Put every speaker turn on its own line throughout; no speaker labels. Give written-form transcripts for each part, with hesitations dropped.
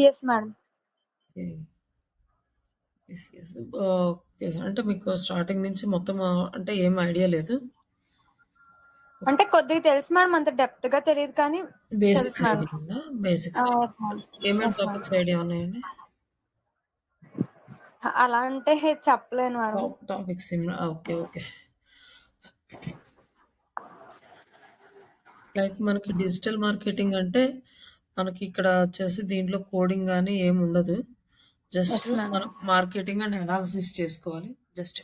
Yes madam.
Okay. Yes. Yes. Okay. అంటే మీకు starting నుంచి మొత్తం అంటే ఏం ఐడియా లేదు.
అంటే కొద్దిగా తెలుసు మేడం. అంత డెప్త్‌గా తెలీదు కానీ తెలుసు
బేసిక్స్
మేడం.
ఐడియా ఉందా? Basics idea.
Yes madam.
ఏమేం
యెస్ మేడం.
టాపిక్స్ ఐడియా ఉన్నాయండి?
అలా అంటే చెప్పలేను madam.
Topics okay. Okay. Like మనకి డిజిటల్ మార్కెటింగ్ అంటే మనకి ఇక్కడ వచ్చేసి దీంట్లో కోడింగ్ గాని ఏముండదు. Just
yes madam.
మనం మార్కెటింగ్ అండ్ అనాలిసిస్ చేసుకోవాలి. జస్ట్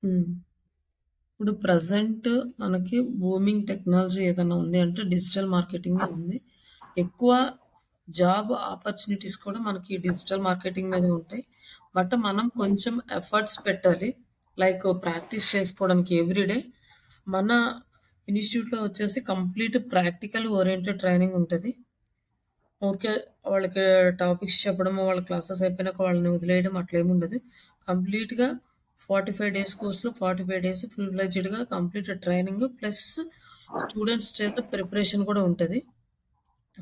హ్మ్. ఇప్పుడు ప్రెజెంట్ మనకి బూమింగ్ టెక్నాలజీ ఏదైనా ఉంది అంటే డిజిటల్ మార్కెటింగే ఉంది. ఎక్కువ జాబ్ ఆపర్చునిటీస్ కూడా మనకి డిజిటల్ మార్కెటింగ్ మీదే ఉంటాయి. బట్ మనం కొంచెం ఎఫర్ట్స్ పెట్టాలి. లైక్ ప్రాక్టీస్ చేసుకోవడానికి ఎవ్రీడే. మన ఇన్‌స్టిట్యూట్‌లో వచ్చేసి కంప్లీట్ ప్రాక్టికల్ ఓరియెంటెడ్ ట్రైనింగ్ ఉంటది. ఊరికే వాళ్ళకి టాపిక్స్ చెప్పడము, వాళ్ళ క్లాసెస్ అయిపోయినాక వాళ్ళని వదిలేయడం అట్లేముండదు. కంప్లీట్‌గా 45 డేస్ కోర్స్‌లో 45 డేస్ ఫుల్ ఫ్లెడ్జ్డ్‌గా కంప్లీట్ ట్రైనింగ్ ప్లస్ స్టూడెంట్స్ చేత ప్రిపరేషన్ కూడా ఉంటది.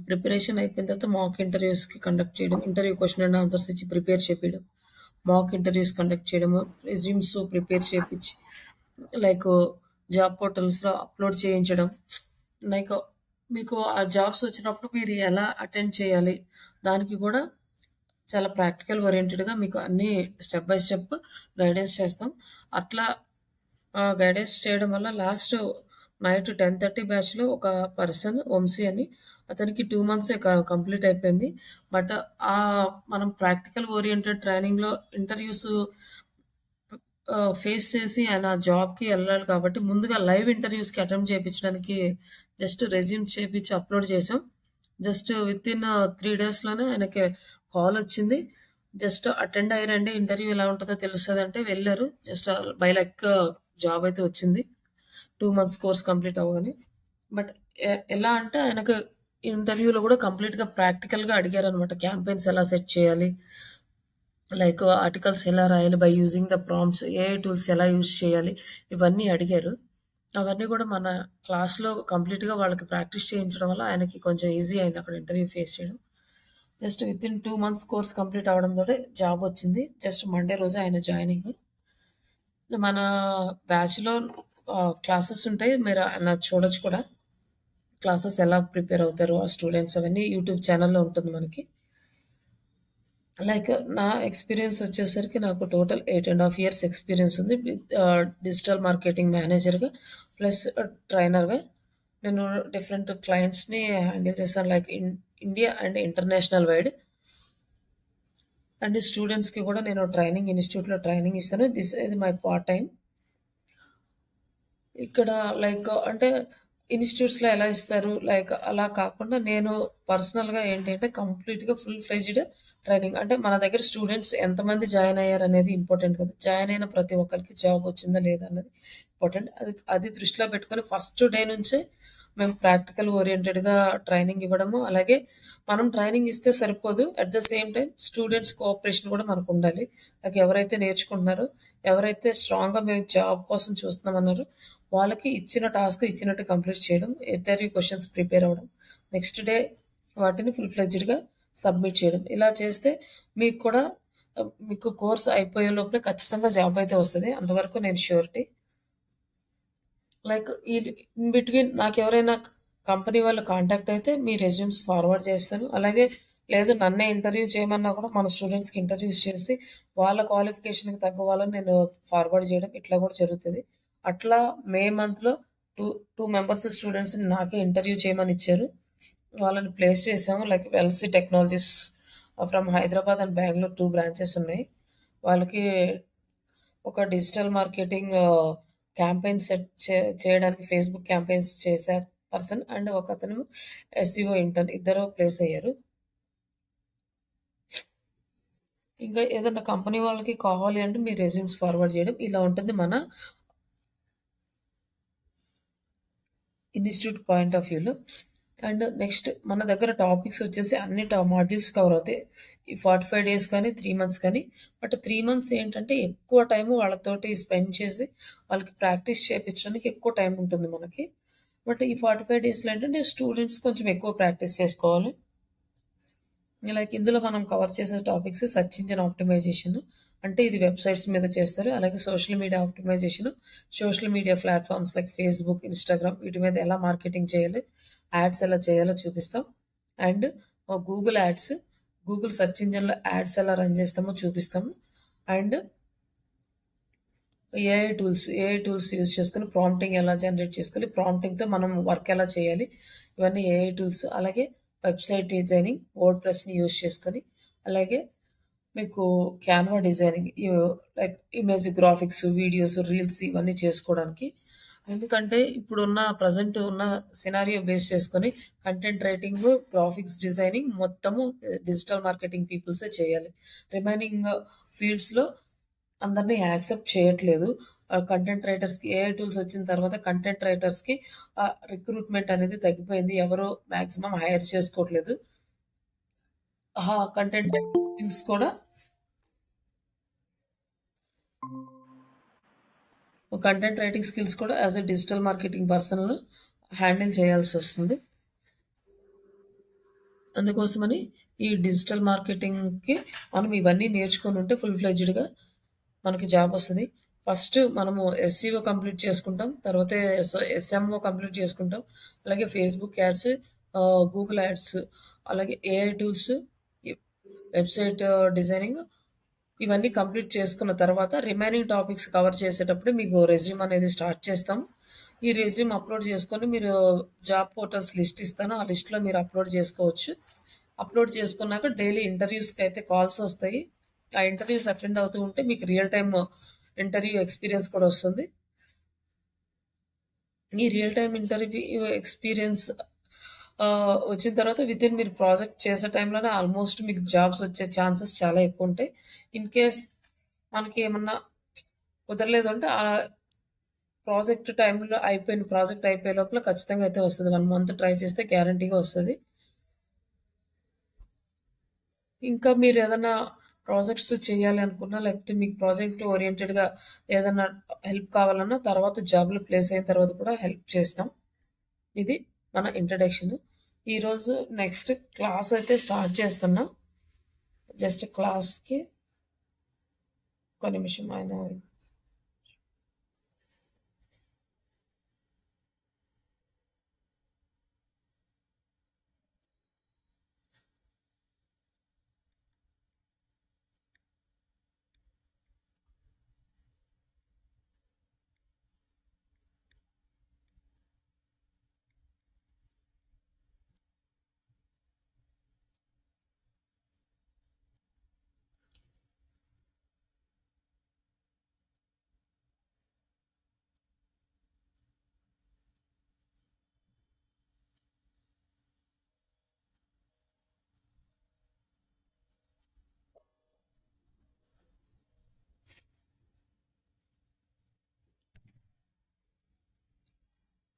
ప్రిపరేషన్ అయిపోయిన తర్వాత మాక్ ఇంటర్‌వ్యూస్‌కి కండక్ట్ చేయడం, ఇంటర్వ్యూ క్వెషన్ అండ్ ఆన్సర్స్ ఇచ్చి ప్రిపేర్ చేపియడం, మాక్ ఇంటర్‌వ్యూస్ కండక్ట్ చేయడము, రెజ్యూమ్స్ ప్రిపేర్ చేపిచ్చి లైక్ జాబ్ పోర్టల్స్‌లో అప్‌లోడ్ చేయించడం. లైక్ మీకు ఆ జాబ్స్ వచ్చినప్పుడు మీరు ఎలా అటెండ్ చేయాలి? దానికి కూడా చాలా ప్రాక్టికల్ ఓరియెంటెడ్‌గా మీకు అన్నీ స్టెప్ బై స్టెప్ గైడెన్స్ చేస్తాం. అట్లా గైడెన్స్ చేయడం వల్ల లాస్ట్ నైట్ 10:30 బ్యాచ్‌లో ఒక పర్సన్ వంశీ అని అతనికి 2 మంత్సే కంప్లీట్ అయిపోయింది. బట్ మనం ప్రాక్టికల్ ఓరియెంటెడ్ ట్రైనింగ్‌లో ఇంటర్వ్యూస్ ఫేస్ చేసి ఆయన జాబ్‌కి ఎళ్ళాలి కాబట్టి ముందుగా లైవ్ ఇంటర్వ్యూస్‌కి అటెంప్ట్ చేపించడానికి జస్ట్ రెజ్యూమ్ చేపించి అప్‌లోడ్ చేసాం. జస్ట్ వితిన్ 3 డేస్‌లోనే ఆయనకి కాలొచ్చింది. జస్ట్ అటెండ్ అయ్యారండి. ఇంటర్వ్యూ ఎలా ఉంటదో తెలుస్తదంటే వెళ్లారు. జస్ట్ బై లక్ జాబ్ అయితే వచ్చింది. 2 మంత్స్ కోర్స్ కంప్లీట్ అవ్వగానే. బట్ ఎలా అంటే ఆయనకు ఇంటర్వ్యూలో కూడా కంప్లీట్‌గా ప్రాక్టికల్‌గా అడిగారనమాట. క్యాంపెయిన్స్ ఎలా సెట్ చేయాలి? లైక్ ఆర్టికల్స్ ఎలా రాయాలి? By using the prompts AI tools ఎలా యూజ్ చేయాలి? ఇవన్నీ అడిగారు. అవన్నీ కూడా మన క్లాస్‌లో కంప్లీట్‌గా వాళ్ళకి ప్రాక్టీస్ చేయించడం వల్ల ఆయనకి కొంచెం ఈజీ అయింది అక్కడ ఇంటర్వ్యూ ఫేస్ చేయడం. Just within 2 months course complete అవ్వడంతోటే జాబ్ వచ్చింది. జస్ట్ మండే రోజే ఆయన జాయినింగ్. మన బ్యాచ్‌లో క్లాసెస్ ఉంటాయి. మీరు చూడొచ్చు కూడా. క్లాసెస్ ఎలా ప్రిపేర్ అవుతారు ఆ స్టూడెంట్స్ అవన్నీ యూట్యూబ్ ఛానెల్‌లో ఉంటుంది మనకి. లైక్ నా ఎక్స్‌పీరియన్స్ వచ్చేసరికి నాకు టోటల్ 8½ ఇయర్స్ ఎక్స్‌పీరియన్స్ ఉంది. విత్ డిజిటల్ మార్కెటింగ్ మేనేజర్‌గా ప్లస్ ట్రైనర్‌గా. నేను డిఫరెంట్ క్లయింట్స్‌ని హ్యాండిల్ చేశాను. Like India and international wide. And స్టూడెంట్స్‌కి కూడా నేను ట్రైనింగ్ ఇన్‌స్టిట్యూట్‌లో ట్రైనింగ్ ఇస్తాను. ఇది మై పార్ట్ టైమ్. ఇక్కడ లైక్ అంటే ఇన్‌స్టిట్యూట్స్‌లో ఎలా ఇస్తారు? లైక్ అలా కాకుండా నేను పర్సనల్‌గా ఏంటి అంటే కంప్లీట్‌గా ఫుల్ ఫ్లెడ్జ్డ్ ట్రైనింగ్. అంటే మన దగ్గర స్టూడెంట్స్ ఎంతమంది జాయిన్ అయ్యారనేది ఇంపార్టెంట్ కాదు. జాయిన్ అయిన ప్రతి ఒక్కరికి జాబ్ వచ్చిందా లేదా అన్నది ఇంపార్టెంట్. అది అది దృష్టిలో పెట్టుకొని ఫస్ట్ డే నుంచే మేము ప్రాక్టికల్ ఓరియెంటెడ్‌గా ట్రైనింగ్ ఇవ్వడము. అలాగే మనం ట్రైనింగ్ ఇస్తే సరిపోదు. At the same time students cooperation కూడా మనకుండాలి. లైక్ ఎవరైతే నేర్చుకుంటున్నారో, ఎవరైతే స్ట్రాంగ్‌గా మేము జాబ్ కోసం చూస్తున్నామన్నారో వాళ్ళకి ఇచ్చిన టాస్క్ ఇచ్చినట్టు కంప్లీట్ చేయడం, ఇంటర్వ్యూ క్వెషన్స్ ప్రిపేర్ అవ్వడం, నెక్స్ట్ డే వాటిని ఫుల్ ఫ్లెడ్జ్డ్‌గా సబ్మిట్ చేయడం. ఇలా చేస్తే మీకు కూడా మీకు కోర్స్ అయిపోయే లోపలే ఖచ్చితంగా జాబ్ అయితే వస్తది. అంతవరకు నేను ష్యూరిటీ. లైక్ ఇన్ బిట్వీన్ నాకెవరైనా కంపెనీ వాళ్ళు కాంటాక్ట్ అయితే మీ రెజ్యూమ్స్ ఫార్వర్డ్ చేస్తాను. అలాగే లేదు నన్నే ఇంటర్వ్యూ చేయమన్నా కూడా మన స్టూడెంట్స్‌కి ఇంటర్వ్యూస్ చేసి వాళ్ళ క్వాలిఫికేషన్‌కి తగ్గ వాళ్ళని నేను ఫార్వర్డ్ చేయడం ఇట్లా కూడా జరుగుతది. అట్లా మే మంత్‌లో 2 మెంబర్స్ స్టూడెంట్స్‌ని నాకే ఇంటర్వ్యూ చేయమని ఇచ్చారు. వాళ్ళని ప్లేస్ చేసాము. లైక్ వెల్సీ technologies from Hyderabad and Bengaluru 2 branches ఉన్నాయి. వాళ్ళకి ఒక డిజిటల్ మార్కెటింగ్ క్యాంపెయిన్ సెట్ చేయడానికి ఫేస్‌బుక్ క్యాంపెయిన్స్ చేసే పర్సన్ అండ్ ఒకతను ఎస్‌ఈఓ ఇంటర్న్ ఇద్దరు ప్లేస్ అయ్యారు. ఇంకా ఏదన్నా కంపెనీ వాళ్ళకి కావాలి అంటే మీ రెజ్యూమ్స్ ఫార్వర్డ్ చేయడం. ఇలా ఉంటుంది మన ఇన్‌స్టిట్యూట్ పాయింట్ ఆఫ్ వ్యూలో. అండ్ నెక్స్ట్ మన దగ్గర టాపిక్స్ వచ్చేసి అన్ని మాడ్యూల్స్ కవర్ అవుతాయి. ఈ 45 డేస్ కానీ, 3 మంత్స్ కానీ. బట్ 3 మంత్స్ ఏంటంటే ఎక్కువ టైము వాళ్ళతోటి స్పెండ్ చేసి వాళ్ళకి ప్రాక్టీస్ చేపించడానికి ఎక్కువ టైం ఉంటుంది మనకి. బట్ ఈ 45 డేస్‌లో ఏంటంటే స్టూడెంట్స్ కొంచెం ఎక్కువ ప్రాక్టీస్ చేసుకోవాలి. లైక్ ఇందులో మనం కవర్ చేసే టాపిక్స్ సెర్చ్ ఇంజిన్ ఆప్టిమైజేషన్, అంటే ఇది వెబ్సైట్స్ మీద చేస్తారు. అలాగే social media optimisation, social media platforms like Facebook, Instagram వీటి మీద ఎలా మార్కెటింగ్ చేయాలి, యాడ్స్ ఎలా చేయాలో చూపిస్తాం. And Google ads, Google search ఇంజిన్లో యాడ్స్ ఎలా రన్ చేస్తామో చూపిస్తాము. అండ్ ఏఐ టూల్స్ యూజ్ చేసుకొని ప్రాంప్టింగ్ ఎలా జనరేట్ చేసుకోవాలి, ప్రాంప్టింగ్తో మనం వర్క్ ఎలా చేయాలి, ఇవన్నీ ఏఐ టూల్స్. అలాగే వెబ్సైట్ డిజైనింగ్, వర్డ్ ప్రెస్ని యూజ్ చేసుకొని, అలాగే మీకు Canva designing, like image graphics, videos, reels ఇవన్నీ చేసుకోవడానికి. ఎందుకంటే ఇప్పుడున్న ప్రజెంట్ ఉన్న సినారియో బేస్ చేసుకొని కంటెంట్ రైటింగ్, గ్రాఫిక్స్ డిజైనింగ్ మొత్తము డిజిటల్ మార్కెటింగ్ పీపుల్సే చేయాలి. రిమైనింగ్ ఫీల్డ్స్లో అందరినీ యాక్సెప్ట్ చేయట్లేదు. కంటెంట్ రైటర్స్‌కి ఏఐ టూల్స్ వచ్చిన తర్వాత కంటెంట్ రైటర్స్‌కి రిక్రూట్‌మెంట్ అనేది తగ్గిపోయింది. ఎవరు మాక్సిమం హైర్ చేసుకోవట్లేదు. కంటెంట్ రైటింగ్ స్కిల్స్ కూడా as a digital marketing person handle చేయాల్సి వస్తుంది. అందుకోసమని ఈ డిజిటల్ మార్కెటింగ్‌కి మనం ఇవన్నీ నేర్చుకొని ఉంటే ఫుల్ ఫ్లెడ్జ్డ్‌గా మనకి జాబ్ వస్తది. ఫస్ట్ మనము ఎస్సీఓ కంప్లీట్ చేసుకుంటాం. తర్వాత ఎస్ఎంఓ కంప్లీట్ చేసుకుంటాం. అలాగే ఫేస్‌బుక్ యాడ్స్, గూగుల్ యాడ్స్, అలాగే ఏఐ టూల్స్, ఈ వెబ్‌సైట్ డిజైనింగ్ ఇవన్నీ కంప్లీట్ చేసుకున్న తర్వాత రిమైనింగ్ టాపిక్స్ కవర్ చేసేటప్పుడు మీకు రెజ్యూమ్ అనేది స్టార్ట్ చేస్తాం. ఈ రెజ్యూమ్ అప్లోడ్ చేసుకొని మీరు జాబ్ పోర్టల్స్ లిస్ట్ ఇస్తాను. ఆ లిస్ట్‌లో మీరు అప్లోడ్ చేసుకోవచ్చు. అప్లోడ్ చేసుకున్నాక డైలీ ఇంటర్వ్యూస్‌కి అయితే కాల్స్ వస్తాయి. ఆ ఇంటర్వ్యూస్ అటెండ్ అవుతూ ఉంటే మీకు రియల్ టైమ్ ఇంటర్వ్యూ ఎక్స్పీరియన్స్ కూడా వస్తుంది. ఈ రియల్ టైమ్ ఇంటర్వ్యూ ఎక్స్పీరియన్స్ వచ్చిన తర్వాత వితిన్ మీరు ప్రాజెక్ట్ చేసే టైంలోనే ఆల్మోస్ట్ మీకు జాబ్స్ వచ్చే ఛాన్సెస్ చాలా ఎక్కువ ఉంటాయి. ఇన్ కేస్ మనకి ఏమన్నా కుదరలేదు అంటే ప్రాజెక్ట్ అయిపోయే లోపల ఖచ్చితంగా అయితే వస్తుంది. 1 మంత్ ట్రై చేస్తే గ్యారంటీగా వస్తుంది. ఇంకా మీరు ఏదైనా ప్రాజెక్ట్స్ చేయాలి అనుకున్నా, లేకపోతే మీకు ప్రాజెక్ట్ ఓరియంటెడ్గా ఏదైనా హెల్ప్ కావాలన్నా తర్వాత జాబ్లో ప్లేస్ అయిన తర్వాత కూడా హెల్ప్ చేస్తాం. ఇది మన ఇంట్రడక్షన్. ఈరోజు నెక్స్ట్ క్లాస్ అయితే స్టార్ట్ చేస్తున్నాం. జస్ట్ క్లాస్కి ఒక నిమిషం ఆయన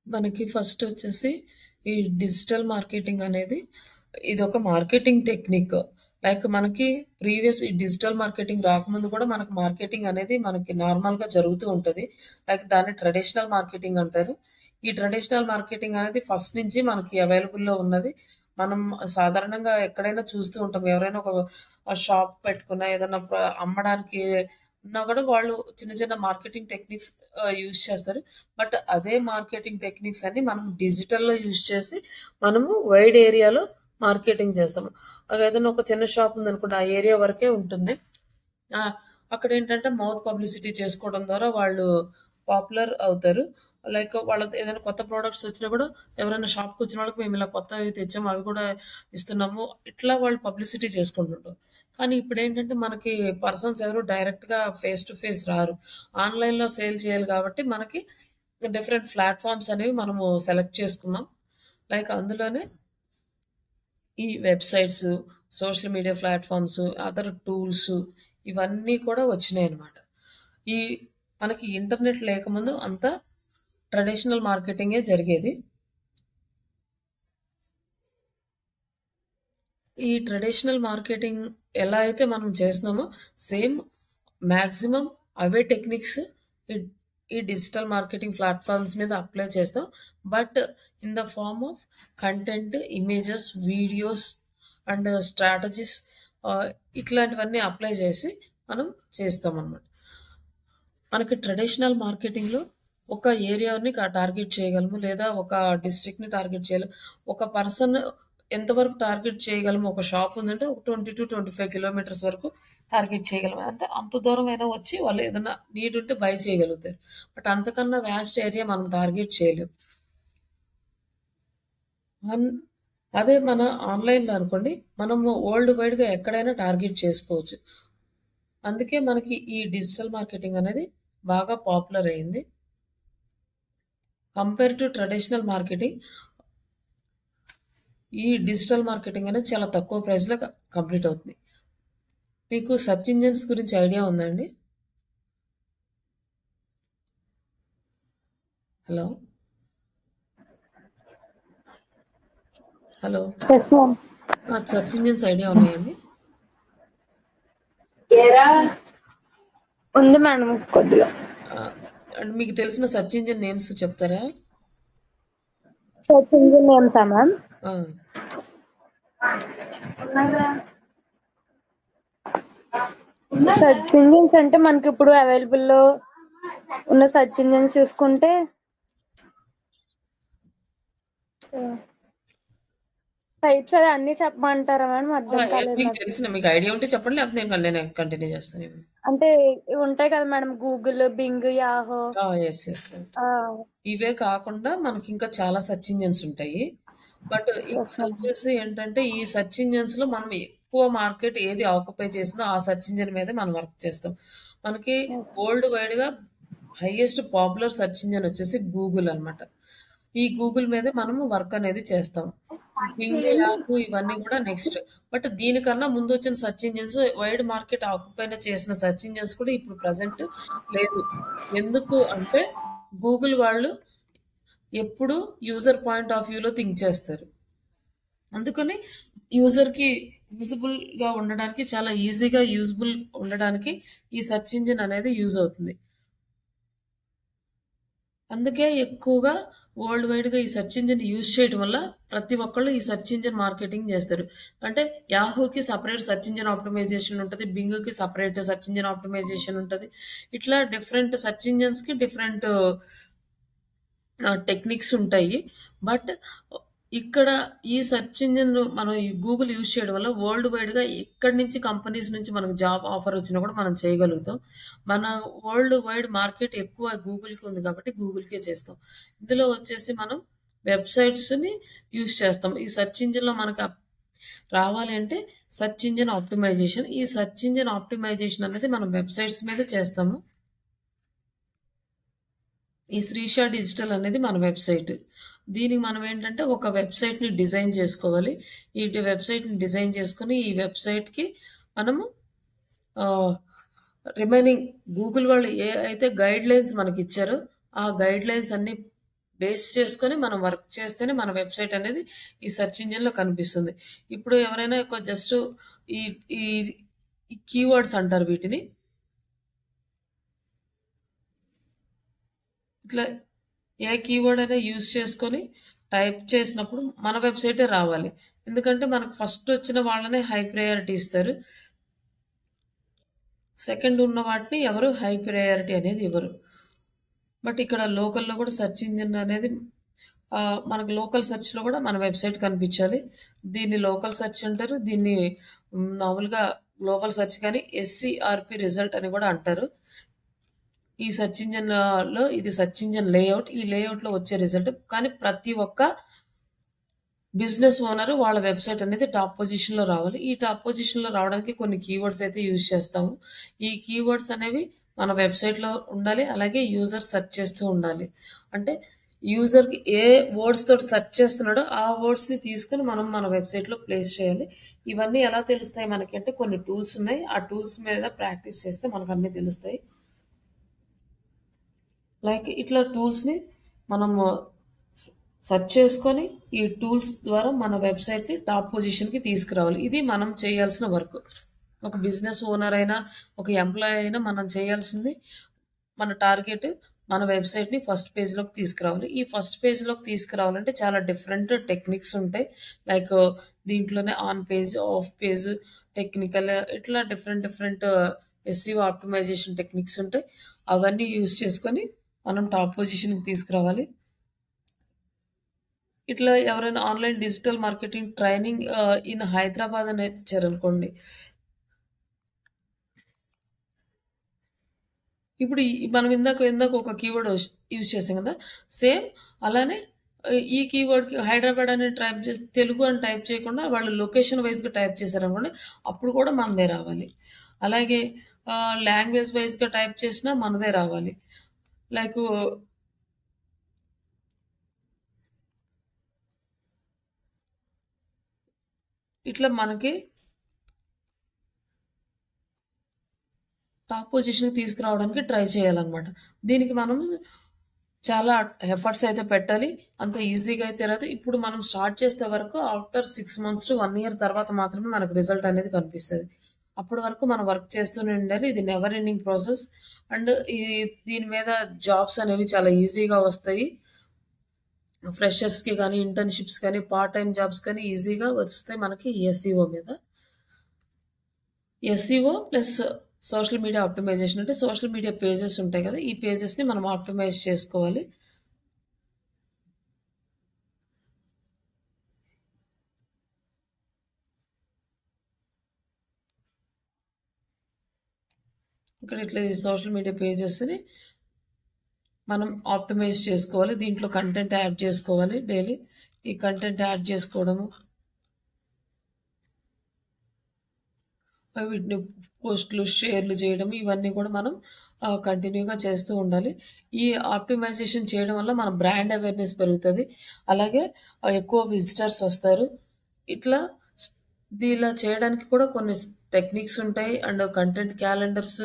మనకి ఫస్ట్ వచ్చేసి ఈ డిజిటల్ మార్కెటింగ్ అనేది ఇది ఒక మార్కెటింగ్ టెక్నిక్. లైక్ మనకి ప్రీవియస్ ఈ డిజిటల్ మార్కెటింగ్ రాకముందు కూడా మనకు మార్కెటింగ్ అనేది మనకి నార్మల్గా జరుగుతూ ఉంటుంది. లైక్ దాన్ని ట్రెడిషనల్ మార్కెటింగ్ అంటారు. ఈ ట్రెడిషనల్ మార్కెటింగ్ అనేది ఫస్ట్ నుంచి మనకి అవైలబుల్లో ఉన్నది. మనం సాధారణంగా ఎక్కడైనా చూస్తూ ఉంటాం. ఎవరైనా ఒక షాప్ పెట్టుకున్నా ఏదైనా అమ్మడానికి ఉన్నా కూడా వాళ్ళు చిన్న చిన్న మార్కెటింగ్ టెక్నిక్స్ యూజ్ చేస్తారు. బట్ అదే మార్కెటింగ్ టెక్నిక్స్ అన్ని మనం డిజిటల్‌లో యూజ్ చేసి మనము వైడ్ ఏరియాలో మార్కెటింగ్ చేస్తాము. ఏదైనా ఒక చిన్న షాప్ ఉందనుకోండి, ఆ ఏరియా వరకే ఉంటుంది. అక్కడేంటంటే మౌత్ పబ్లిసిటీ చేసుకోవడం ద్వారా వాళ్ళు పాపులర్ అవుతారు. లైక్ వాళ్ళ ఏదైనా కొత్త ప్రొడక్ట్స్ వచ్చినా కూడా ఎవరైనా షాప్‌కి వచ్చిన వాళ్ళకి మేము ఇలా కొత్తవి తెచ్చాము, అవి కూడా ఇస్తున్నాము. ఇట్లా వాళ్ళు పబ్లిసిటీ చేసుకుంటుంటారు. కానీ ఇప్పుడేంటంటే మనకి పర్సన్స్ ఎవరు డైరెక్ట్‌గా ఫేస్ టు ఫేస్ రారు. ఆన్‌లైన్‌లో సేల్ చేయాలి కాబట్టి మనకి డిఫరెంట్ ప్లాట్‌ఫార్మ్స్ అనేవి మనము సెలెక్ట్ చేసుకున్నాం. లైక్ అందులోనే ఈ websites, social media platforms, other tools ఇవన్నీ కూడా వచ్చినాయన్నమాట. ఈ మనకి ఇంటర్నెట్ లేకముందు అంతా ట్రెడిషనల్ మార్కెటింగే జరిగేది. ఈ ట్రెడిషనల్ మార్కెటింగ్ ఎలా అయితే మనం చేస్తున్నామో సేమ్ మ్యాక్సిమం అవే టెక్నిక్స్ ఈ ఈ డిజిటల్ మార్కెటింగ్ ప్లాట్ఫామ్స్ మీద అప్లై చేస్తాం. But in the form of content, images, videos and strategies ఇట్లాంటివన్నీ అప్లై చేసి మనం చేస్తాం అన్నమాట. మనకి ట్రెడిషనల్ మార్కెటింగ్‌లో ఒక ఏరియాని టార్గెట్ చేయగలము. లేదా ఒక డిస్ట్రిక్ట్‌ని టార్గెట్ చేయలేము. ఒక పర్సన్ ఎంతవరకు టార్గెట్ చేయగలము. ఒక షాప్ ఉందంటే ఒక 20-25 కిలోమీటర్స్ వరకు టార్గెట్ చేయగలము. అంటే అంత దూరమైనా వచ్చి వాళ్ళు ఏదైనా నీడ్ ఉంటే బై చేయగలుగుతారు. బట్ అంతకన్నా వాస్ట్ ఏరియా మనం టార్గెట్ చేయలేం. అదే మన ఆన్‌లైన్‌లో అనుకోండి, మనము వరల్డ్ వైడ్‌గా ఎక్కడైనా టార్గెట్ చేసుకోవచ్చు. అందుకే మనకి ఈ డిజిటల్ మార్కెటింగ్ అనేది బాగా పాపులర్ అయింది. కంపేర్ టు ట్రెడిషనల్ మార్కెటింగ్, ఈ డిజిటల్ మార్కెటింగ్ అనేది చాలా తక్కువ ప్రైస్‌లో కంప్లీట్ అవుతుంది. మీకు సెర్చ్ ఇంజిన్స్ గురించి ఐడియా ఉందా అండి? Hello? Hello?
Yes ma'am.
Search engines idea ఉన్నాయండి?
ఉంది మేడం కొద్దిగా.
అండ్ మీకు తెలిసిన సెర్చ్ ఇంజిన్ నేమ్స్ చెప్తారా?
సెర్చ్ ఇంజిన్ నేమ్సా మ్యామ్?
ఆ!
సెర్చ్ ఇంజిన్స్ అంటే మనకి ఇప్పుడు అవైలబుల్లో ఉన్న సెర్చ్ ఇంజిన్స్ చూసుకుంటే టైప్స్ అది అన్ని చెప్పమంటారా మేడం? అర్థం కాలేదు
మీకు
నాకు.
తెలిసిన మీకు ఐడియా ఉంటే చెప్పండి. లేకపోతే నేను కంటిన్యూ చేస్తాను.
అంటే ఇవి ఉంటాయి కదా మేడం, గూగుల్, బింగ్, యాహో.
యెస్. ఇవే కాకుండా మనకి ఇంకా చాలా సెర్చ్ ఇంజిన్స్ ఉంటాయి. బట్ ఇక్కడ వచ్చేసి ఏంటంటే ఈ సెర్చ్ ఇంజిన్స్‌లో మనం ఎక్కువ మార్కెట్ ఏది ఆక్యుపై చేసిందో ఆ సెర్చ్ ఇంజిన్ మీదే మనం వర్క్ చేస్తాం. మనకి వరల్డ్ వైడ్‌గా హైయెస్ట్ పాపులర్ సెర్చ్ ఇంజిన్ వచ్చేసి గూగుల్ అన్నమాట. ఈ గూగుల్ మీదే మనము వర్క్ అనేది చేస్తాం. బింగ్, యాహూ ఇవన్నీ కూడా నెక్స్ట్. బట్ దీనికన్నా ముందు వచ్చిన search engines wide market occupy చేసిన సెర్చ్ ఇంజిన్స్ కూడా ఇప్పుడు ప్రెజెంట్ లేదు. ఎందుకు అంటే గూగుల్ వాళ్ళు ఎప్పుడు యూజర్ పాయింట్ ఆఫ్ వ్యూలో థింక్ చేస్తారు. అందుకని యూజర్‌కి యూజబుల్‌గా ఉండడానికి, చాలా ఈజీగా యూజబుల్ ఉండడానికి ఈ సెర్చ్ ఇంజిన్ అనేది యూజ్ అవుతుంది. అందుకే ఎక్కువగా వరల్డ్ వైడ్‌గా ఈ సెర్చ్ ఇంజిన్ యూజ్ చేయడం వల్ల ప్రతి ఒక్కళ్ళు ఈ సెర్చ్ ఇంజిన్ మార్కెటింగ్ చేస్తారు. అంటే యాహూకి సెపరేట్ సెర్చ్ ఇంజిన్ ఆప్టిమైజేషన్ ఉంటది. బింగ్‌కి సెపరేట్ సెర్చ్ ఇంజిన్ ఆప్టిమైజేషన్ ఉంటది. ఇట్లా డిఫరెంట్ సెర్చ్ ఇంజిన్స్‌కి డిఫరెంట్ టెక్నిక్స్ ఉంటాయి. బట్ ఇక్కడ ఈ సెర్చ్ ఇంజిన్ మనం ఈ గూగుల్ యూజ్ చేయడం వల్ల వరల్డ్ వైడ్‌గా ఎక్కడి నుంచి కంపెనీస్ నుంచి మనకు జాబ్ ఆఫర్ వచ్చినా కూడా మనం చేయగలుగుతాం. మన వరల్డ్ వైడ్ మార్కెట్ ఎక్కువ గూగుల్‌కి ఉంది కాబట్టి గూగుల్‌కే చేస్తాం. ఇందులో వచ్చేసి మనం వెబ్‌సైట్స్‌ని యూజ్ చేస్తాం. ఈ సెర్చ్ ఇంజిన్‌లో మనకు రావాలి అంటే సెర్చ్ ఇంజిన్ ఆప్టిమైజేషన్. ఈ సెర్చ్ ఇంజిన్ ఆప్టిమైజేషన్ అనేది మనం వెబ్‌సైట్స్ మీద చేస్తాము. ఈ శ్రీష డిజిటల్ అనేది మన వెబ్‌సైట్. దీనికి మనం ఏంటంటే ఒక వెబ్‌సైట్‌ని డిజైన్ చేసుకోవాలి. ఈ వెబ్‌సైట్‌ని డిజైన్ చేసుకొని ఈ వెబ్‌సైట్‌కి మనము రిమైనింగ్ గూగుల్ వాళ్ళు ఏ అయితే గైడ్‌లైన్స్ మనకిచ్చారో ఆ గైడ్‌లైన్స్ అన్నీ బేస్ చేసుకొని మనం వర్క్ చేస్తేనే మన వెబ్‌సైట్ అనేది ఈ సెర్చ్ ఇంజిన్‌లో కనిపిస్తుంది. ఇప్పుడు ఎవరైనా జస్ట్ ఈ ఈ ఈ కీవర్డ్స్ అంటారు వీటిని. ఇట్లా ఏ కీవర్డ్ అయినా యూజ్ చేసుకొని టైప్ చేసినప్పుడు మన వెబ్‌సైటే రావాలి. ఎందుకంటే మనకు ఫస్ట్ వచ్చిన వాళ్ళనే హై ప్రయారిటీ ఇస్తారు. సెకండ్ ఉన్న వాటిని ఎవరు హై ప్రయారిటీ అనేది ఇవ్వరు. బట్ ఇక్కడ లోకల్‌లో కూడా సెర్చ్ ఇంజిన్ అనేది మనకు లోకల్ సెర్చ్‌లో కూడా మన వెబ్‌సైట్ కనిపించాలి. దీన్ని లోకల్ సెర్చ్ అంటారు. దీన్ని మామూలుగా గ్లోబల్ సెర్చ్ కానీ ఎస్‌సిఆర్‌పి రిజల్ట్ అని కూడా అంటారు. ఈ సెర్చ్ ఇంజిన్‌లో ఇది సెర్చ్ ఇంజిన్ లేఅవుట్. ఈ లేఅవుట్‌లో వచ్చే రిజల్ట్. కానీ ప్రతి ఒక్క బిజినెస్ ఓనర్ వాళ్ళ వెబ్‌సైట్ అనేది టాప్ పొజిషన్‌లో రావాలి. ఈ టాప్ పొజిషన్‌లో రావడానికి కొన్ని కీవర్డ్స్ అయితే యూజ్ చేస్తాము. ఈ కీవర్డ్స్ అనేవి మన వెబ్‌సైట్‌లో ఉండాలి. అలాగే యూజర్ సెర్చ్ చేస్తూ ఉండాలి. అంటే యూజర్‌కి ఏ వర్డ్స్ తోటి సెర్చ్ చేస్తున్నాడో ఆ వర్డ్స్‌ని తీసుకొని మనం మన వెబ్‌సైట్‌లో ప్లేస్ చేయాలి. ఇవన్నీ ఎలా తెలుస్తాయి మనకి అంటే కొన్ని టూల్స్ ఉన్నాయి. ఆ టూల్స్ మీద ప్రాక్టీస్ చేస్తే మనకన్నీ తెలుస్తాయి. లైక్ ఇట్లా టూల్స్‌ని మనము స సెర్చ్ చేసుకొని, ఈ టూల్స్ ద్వారా మన వెబ్‌సైట్‌ని టాప్ పొజిషన్‌కి తీసుకురావాలి. ఇది మనం చేయాల్సిన వర్క్. ఒక బిజినెస్ ఓనర్ అయినా, ఒక ఎంప్లాయీ అయినా మనం చేయాల్సింది మన టార్గెట్ మన వెబ్‌సైట్‌ని ఫస్ట్ పేజ్‌లోకి తీసుకురావాలి. ఈ ఫస్ట్ పేజ్‌లోకి తీసుకురావాలంటే చాలా డిఫరెంట్ టెక్నిక్స్ ఉంటాయి. లైక్ దీంట్లోనే on page, off page, technical ఇట్లా different different SEO optimisation techniques ఉంటాయి. అవన్నీ యూజ్ చేసుకొని మనం టాప్ పొజిషన్‌కి తీసుకురావాలి. ఇట్లా ఎవరైనా online digital marketing training in Hyderabad అని ఇచ్చారనుకోండి. ఇప్పుడు మనం ఇందాక ఒక కీవర్డ్ యూజ్ చేసాం కదా! సేమ్ అలానే ఈ కీవర్డ్‌కి హైదరాబాద్ అని టైప్ చేసి తెలుగు అని టైప్ చేయకుండా వాళ్ళు లొకేషన్ వైస్‌గా టైప్ చేశారనుకోండి, అప్పుడు కూడా మనదే రావాలి. అలాగే లాంగ్వేజ్ వైస్‌గా టైప్ చేసినా మనదే రావాలి. లైకు ఇట్లా మనకి టాప్ పొజిషన్‌కి తీసుకురావడానికి ట్రై చేయాలనమాట. దీనికి మనం చాలా ఎఫర్ట్స్ అయితే పెట్టాలి. అంత ఈజీగా అయితే రాదు. ఇప్పుడు మనం స్టార్ట్ చేసే వరకు ఆఫ్టర్ 6 మంత్స్ టు 1 ఇయర్ తర్వాత మాత్రమే మనకు రిజల్ట్ అనేది కనిపిస్తది. అప్పటి వరకు మనం వర్క్ చేస్తూనే ఉండాలి. ఇది నెవర్ ఎండింగ్ ప్రాసెస్. అండ్ దీని మీద జాబ్స్ అనేవి చాలా ఈజీగా వస్తాయి. ఫ్రెషర్స్‌కి గానీ, ఇంటర్న్‌షిప్స్ కానీ, పార్ట్ టైమ్ జాబ్స్ కానీ ఈజీగా వస్తాయి మనకి ఈ ఎస్‌ఈఓ మీద. SEO plus social media optimisation అంటే సోషల్ మీడియా పేజెస్ ఉంటాయి కదా! ఈ పేజెస్‌ని మనం ఆప్టిమైజ్ చేసుకోవాలి. ఇక్కడ ఇట్లా ఈ సోషల్ మీడియా పేజెస్‌ని మనం ఆప్టిమైజ్ చేసుకోవాలి. దీంట్లో కంటెంట్ యాడ్ చేసుకోవాలి డైలీ. ఈ కంటెంట్ యాడ్ చేసుకోవడము, వీటిని పోస్ట్‌లు, షేర్‌లు చేయడం ఇవన్నీ కూడా మనం కంటిన్యూగా చేస్తూ ఉండాలి. ఈ ఆప్టిమైజేషన్ చేయడం వల్ల మన బ్రాండ్ అవేర్‌నెస్ పెరుగుతది. అలాగే ఎక్కువ విజిటర్స్ వస్తారు. ఇట్లా స్ ఇలా చేయడానికి కూడా కొన్ని టెక్నిక్స్ ఉంటాయి. And content calendars,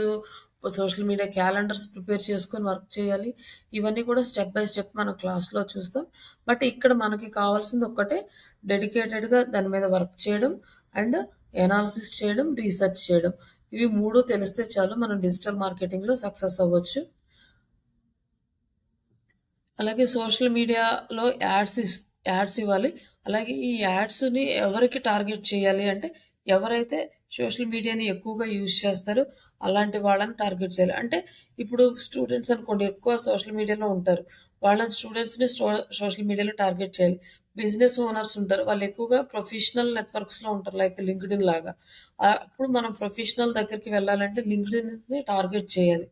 social media calendars prepare చేసుకొని వర్క్ చేయాలి. ఇవన్నీ కూడా స్టెప్ బై స్టెప్ మనం క్లాస్‌లో చూస్తాం. బట్ ఇక్కడ మనకి కావాల్సింది ఒక్కటే డెడికేటెడ్‌గా దాని మీద వర్క్ చేయడం అండ్ ఎనాలిసిస్ చేయడం, రీసెర్చ్ చేయడం. ఇవి 3 తెలిస్తే చాలు మనం డిజిటల్ మార్కెటింగ్‌లో సక్సెస్ అవ్వచ్చు. అలాగే సోషల్ మీడియాలో యాడ్స్ ఇవ్వాలి. అలాగే ఈ యాడ్స్‌ని ఎవరికి టార్గెట్ చేయాలి అంటే, ఎవరైతే సోషల్ మీడియాని ఎక్కువగా యూజ్ చేస్తారో అలాంటి వాళ్ళని టార్గెట్ చేయాలి. అంటే ఇప్పుడు స్టూడెంట్స్ అనుకోండి ఎక్కువ సోషల్ మీడియాలో ఉంటారు. వాళ్ళని స్టూడెంట్స్‌ని సోషల్ మీడియాలో టార్గెట్ చేయాలి. బిజినెస్ ఓనర్స్ ఉంటారు. వాళ్ళు ఎక్కువగా ప్రొఫెషనల్ నెట్వర్క్స్‌లో ఉంటారు. లైక్ లింక్డ్ఇన్ లాగా. అప్పుడు మనం ప్రొఫెషనల్ దగ్గరికి వెళ్ళాలంటే లింక్డ్ఇన్‌ని టార్గెట్ చేయాలి.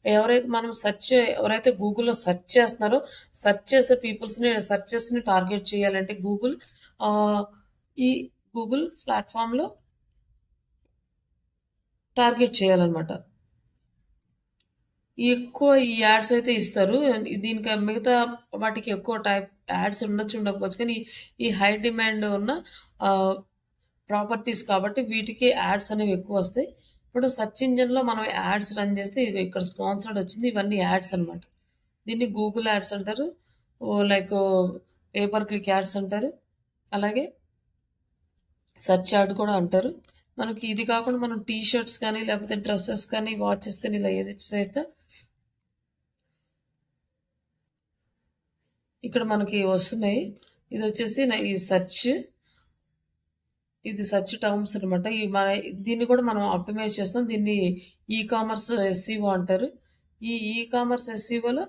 ఎవరైతే గూగుల్‌లో సెర్చ్ చేస్తున్నారో, సెర్చెస్‌ని టార్గెట్ చేయాలంటే ఆహ్, ఈ గూగుల్ ప్లాట్‌ఫార్మ్‌లో టార్గెట్ చేయాలనమాట. ఎక్కువ ఈ యాడ్స్ అయితే ఇస్తారు. దీనికి మిగతా వాటికి ఎక్కువ యాడ్స్ ఉండొచ్చు, ఉండకపోవచ్చు. కానీ ఈ హై డిమాండ్ ఉన్న ఆహ్, ప్రాపర్టీస్ కాబట్టి వీటికి యాడ్స్ అనేవి ఎక్కువొస్తాయి. ఇప్పుడు సెర్చ్ ఇంజిన్‌లో మనం యాడ్స్ రన్ చేస్తే ఇగో ఇక్కడ స్పాన్సర్డ్ వచ్చింది. ఇవన్నీ యాడ్స్ అనమాట. దీన్ని గూగుల్ యాడ్స్ అంటారు. Like pay per click ads అంటారు. అలాగే సెర్చ్ యాడ్ కూడా అంటారు. మనకి ఇది కాకుండా మనం టీ షర్ట్స్ కానీ, లేకపోతే డ్రెసెస్ కానీ, వాచెస్ కానీ ఇలా ఏది చేసినా ఇక్కడ మనకి వస్తున్నాయి. ఇదొచ్చేసి ఇది సెర్చ్ టర్మ్స్ అనమాట. దీన్ని కూడా మనం ఆప్టిమైజ్ చేస్తాం. దీన్ని ఈ కామర్స్ ఎస్‌ఈఓ అంటారు. ఈ కామర్స్ ఎస్‌ఈఓలో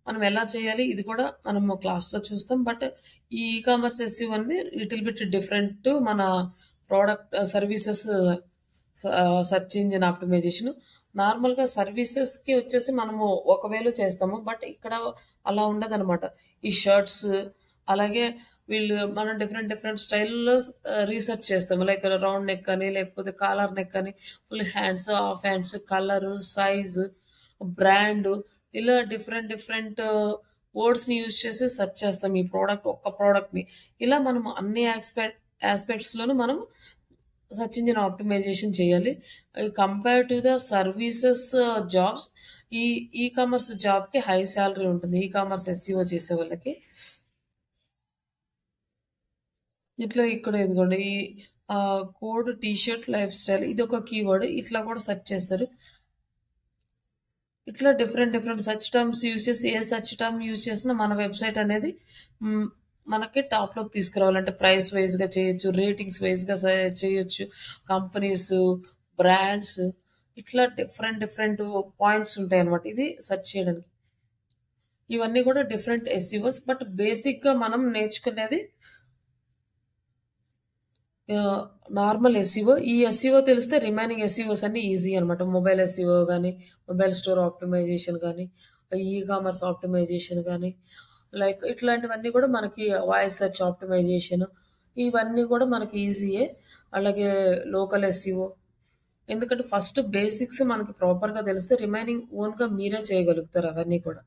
మనం ఎలా చేయాలి? ఇది కూడా మనము క్లాస్‌లో చూస్తాం. బట్ ఈ కామర్స్ ఎస్‌ఈఓ అనేది లిటిల్ బిట్ డిఫరెంట్ టు మన సర్వీసెస్ సెర్చ్ ఇంజిన్ ఆప్టిమైజేషన్. నార్మల్‌గా సర్వీసెస్‌కి వచ్చేసి మనము ఒక వేలో చేస్తాము. బట్ ఇక్కడ అలా ఉండదనమాట. ఈ షర్ట్స్ అలాగే మనం డిఫరెంట్ డిఫరెంట్ స్టైల్‌లో రీసెర్చ్ చేస్తాము. లైక్ రౌండ్ నెక్ అని, లేకపోతే కాలర్ నెక్ అని, full hands, half hands, colour, size, brand ఇలా డిఫరెంట్ డిఫరెంట్ వర్డ్స్‌ని యూజ్ చేసి సెర్చ్ చేస్తాం. ఈ ఒక్క ప్రోడక్ట్‌ని. ఇలా మనం అన్ని యాస్పెక్ట్స్‌లోనూ మనం సెర్చ్ ఇంజిన్ ఆప్టిమైజేషన్ చేయాలి. Compare to the services jobs e commerce జాబ్‌కి హై సాలరీ ఉంటుంది. ఈ కామర్స్ ఎస్‌ఈఓ చేసే వాళ్ళకి. ఇట్లా ఇక్కడ ఇదిగోండి ఈ code T shirt life style ఇదొక కీవర్డ్. ఇట్లా కూడా సెర్చ్ చేస్తారు. ఇట్లా డిఫరెంట్ సెర్చ్ టర్మ్స్ యూజ్ చేసి ఏ సెర్చ్ టర్మ్ యూజ్ చేసినా మన వెబ్‌సైట్ అనేది మనకి టాప్‌లోకి తీసుకురావాలంటే ప్రైస్ వైస్‌గా చేయొచ్చు. రేటింగ్స్ వైస్‌గా చేయొచ్చు. కంపెనీస్, బ్రాండ్స్ ఇట్లా డిఫరెంట్ పాయింట్స్ ఉంటాయన్నమాట. ఇది సెర్చ్ చేయడానికి. ఇవన్నీ కూడా డిఫరెంట్ ఎస్‌ఈఓస్. బట్ బేసిక్‌గా మనం నేర్చుకునేది నార్మల్ ఎస్‌ఈఓ. ఈ ఎస్‌ఈఓ తెలిస్తే రిమైనింగ్ ఎస్‌ఈఓస్ అన్నీ ఈజీ అనమాట. మొబైల్ ఎస్‌ఈఓ గానీ, మొబైల్ స్టోర్ ఆప్టిమైజేషన్ గానీ, ఈ కామర్స్ ఆప్టిమైజేషన్ గానీ, లైక్ ఇట్లాంటివన్నీ కూడా మనకి వాయిస్ సెర్చ్ ఆప్టిమైజేషన్ ఇవన్నీ కూడా మనకి ఈజీయే. అలాగే లోకల్ ఎస్‌ఈఓ. ఎందుకంటే ఫస్ట్ బేసిక్స్ మనకి ప్రాపర్‌గా తెలిస్తే రిమైనింగ్ ఓన్‌గా మీరే చేయగలుగుతారు అవన్నీ కూడా.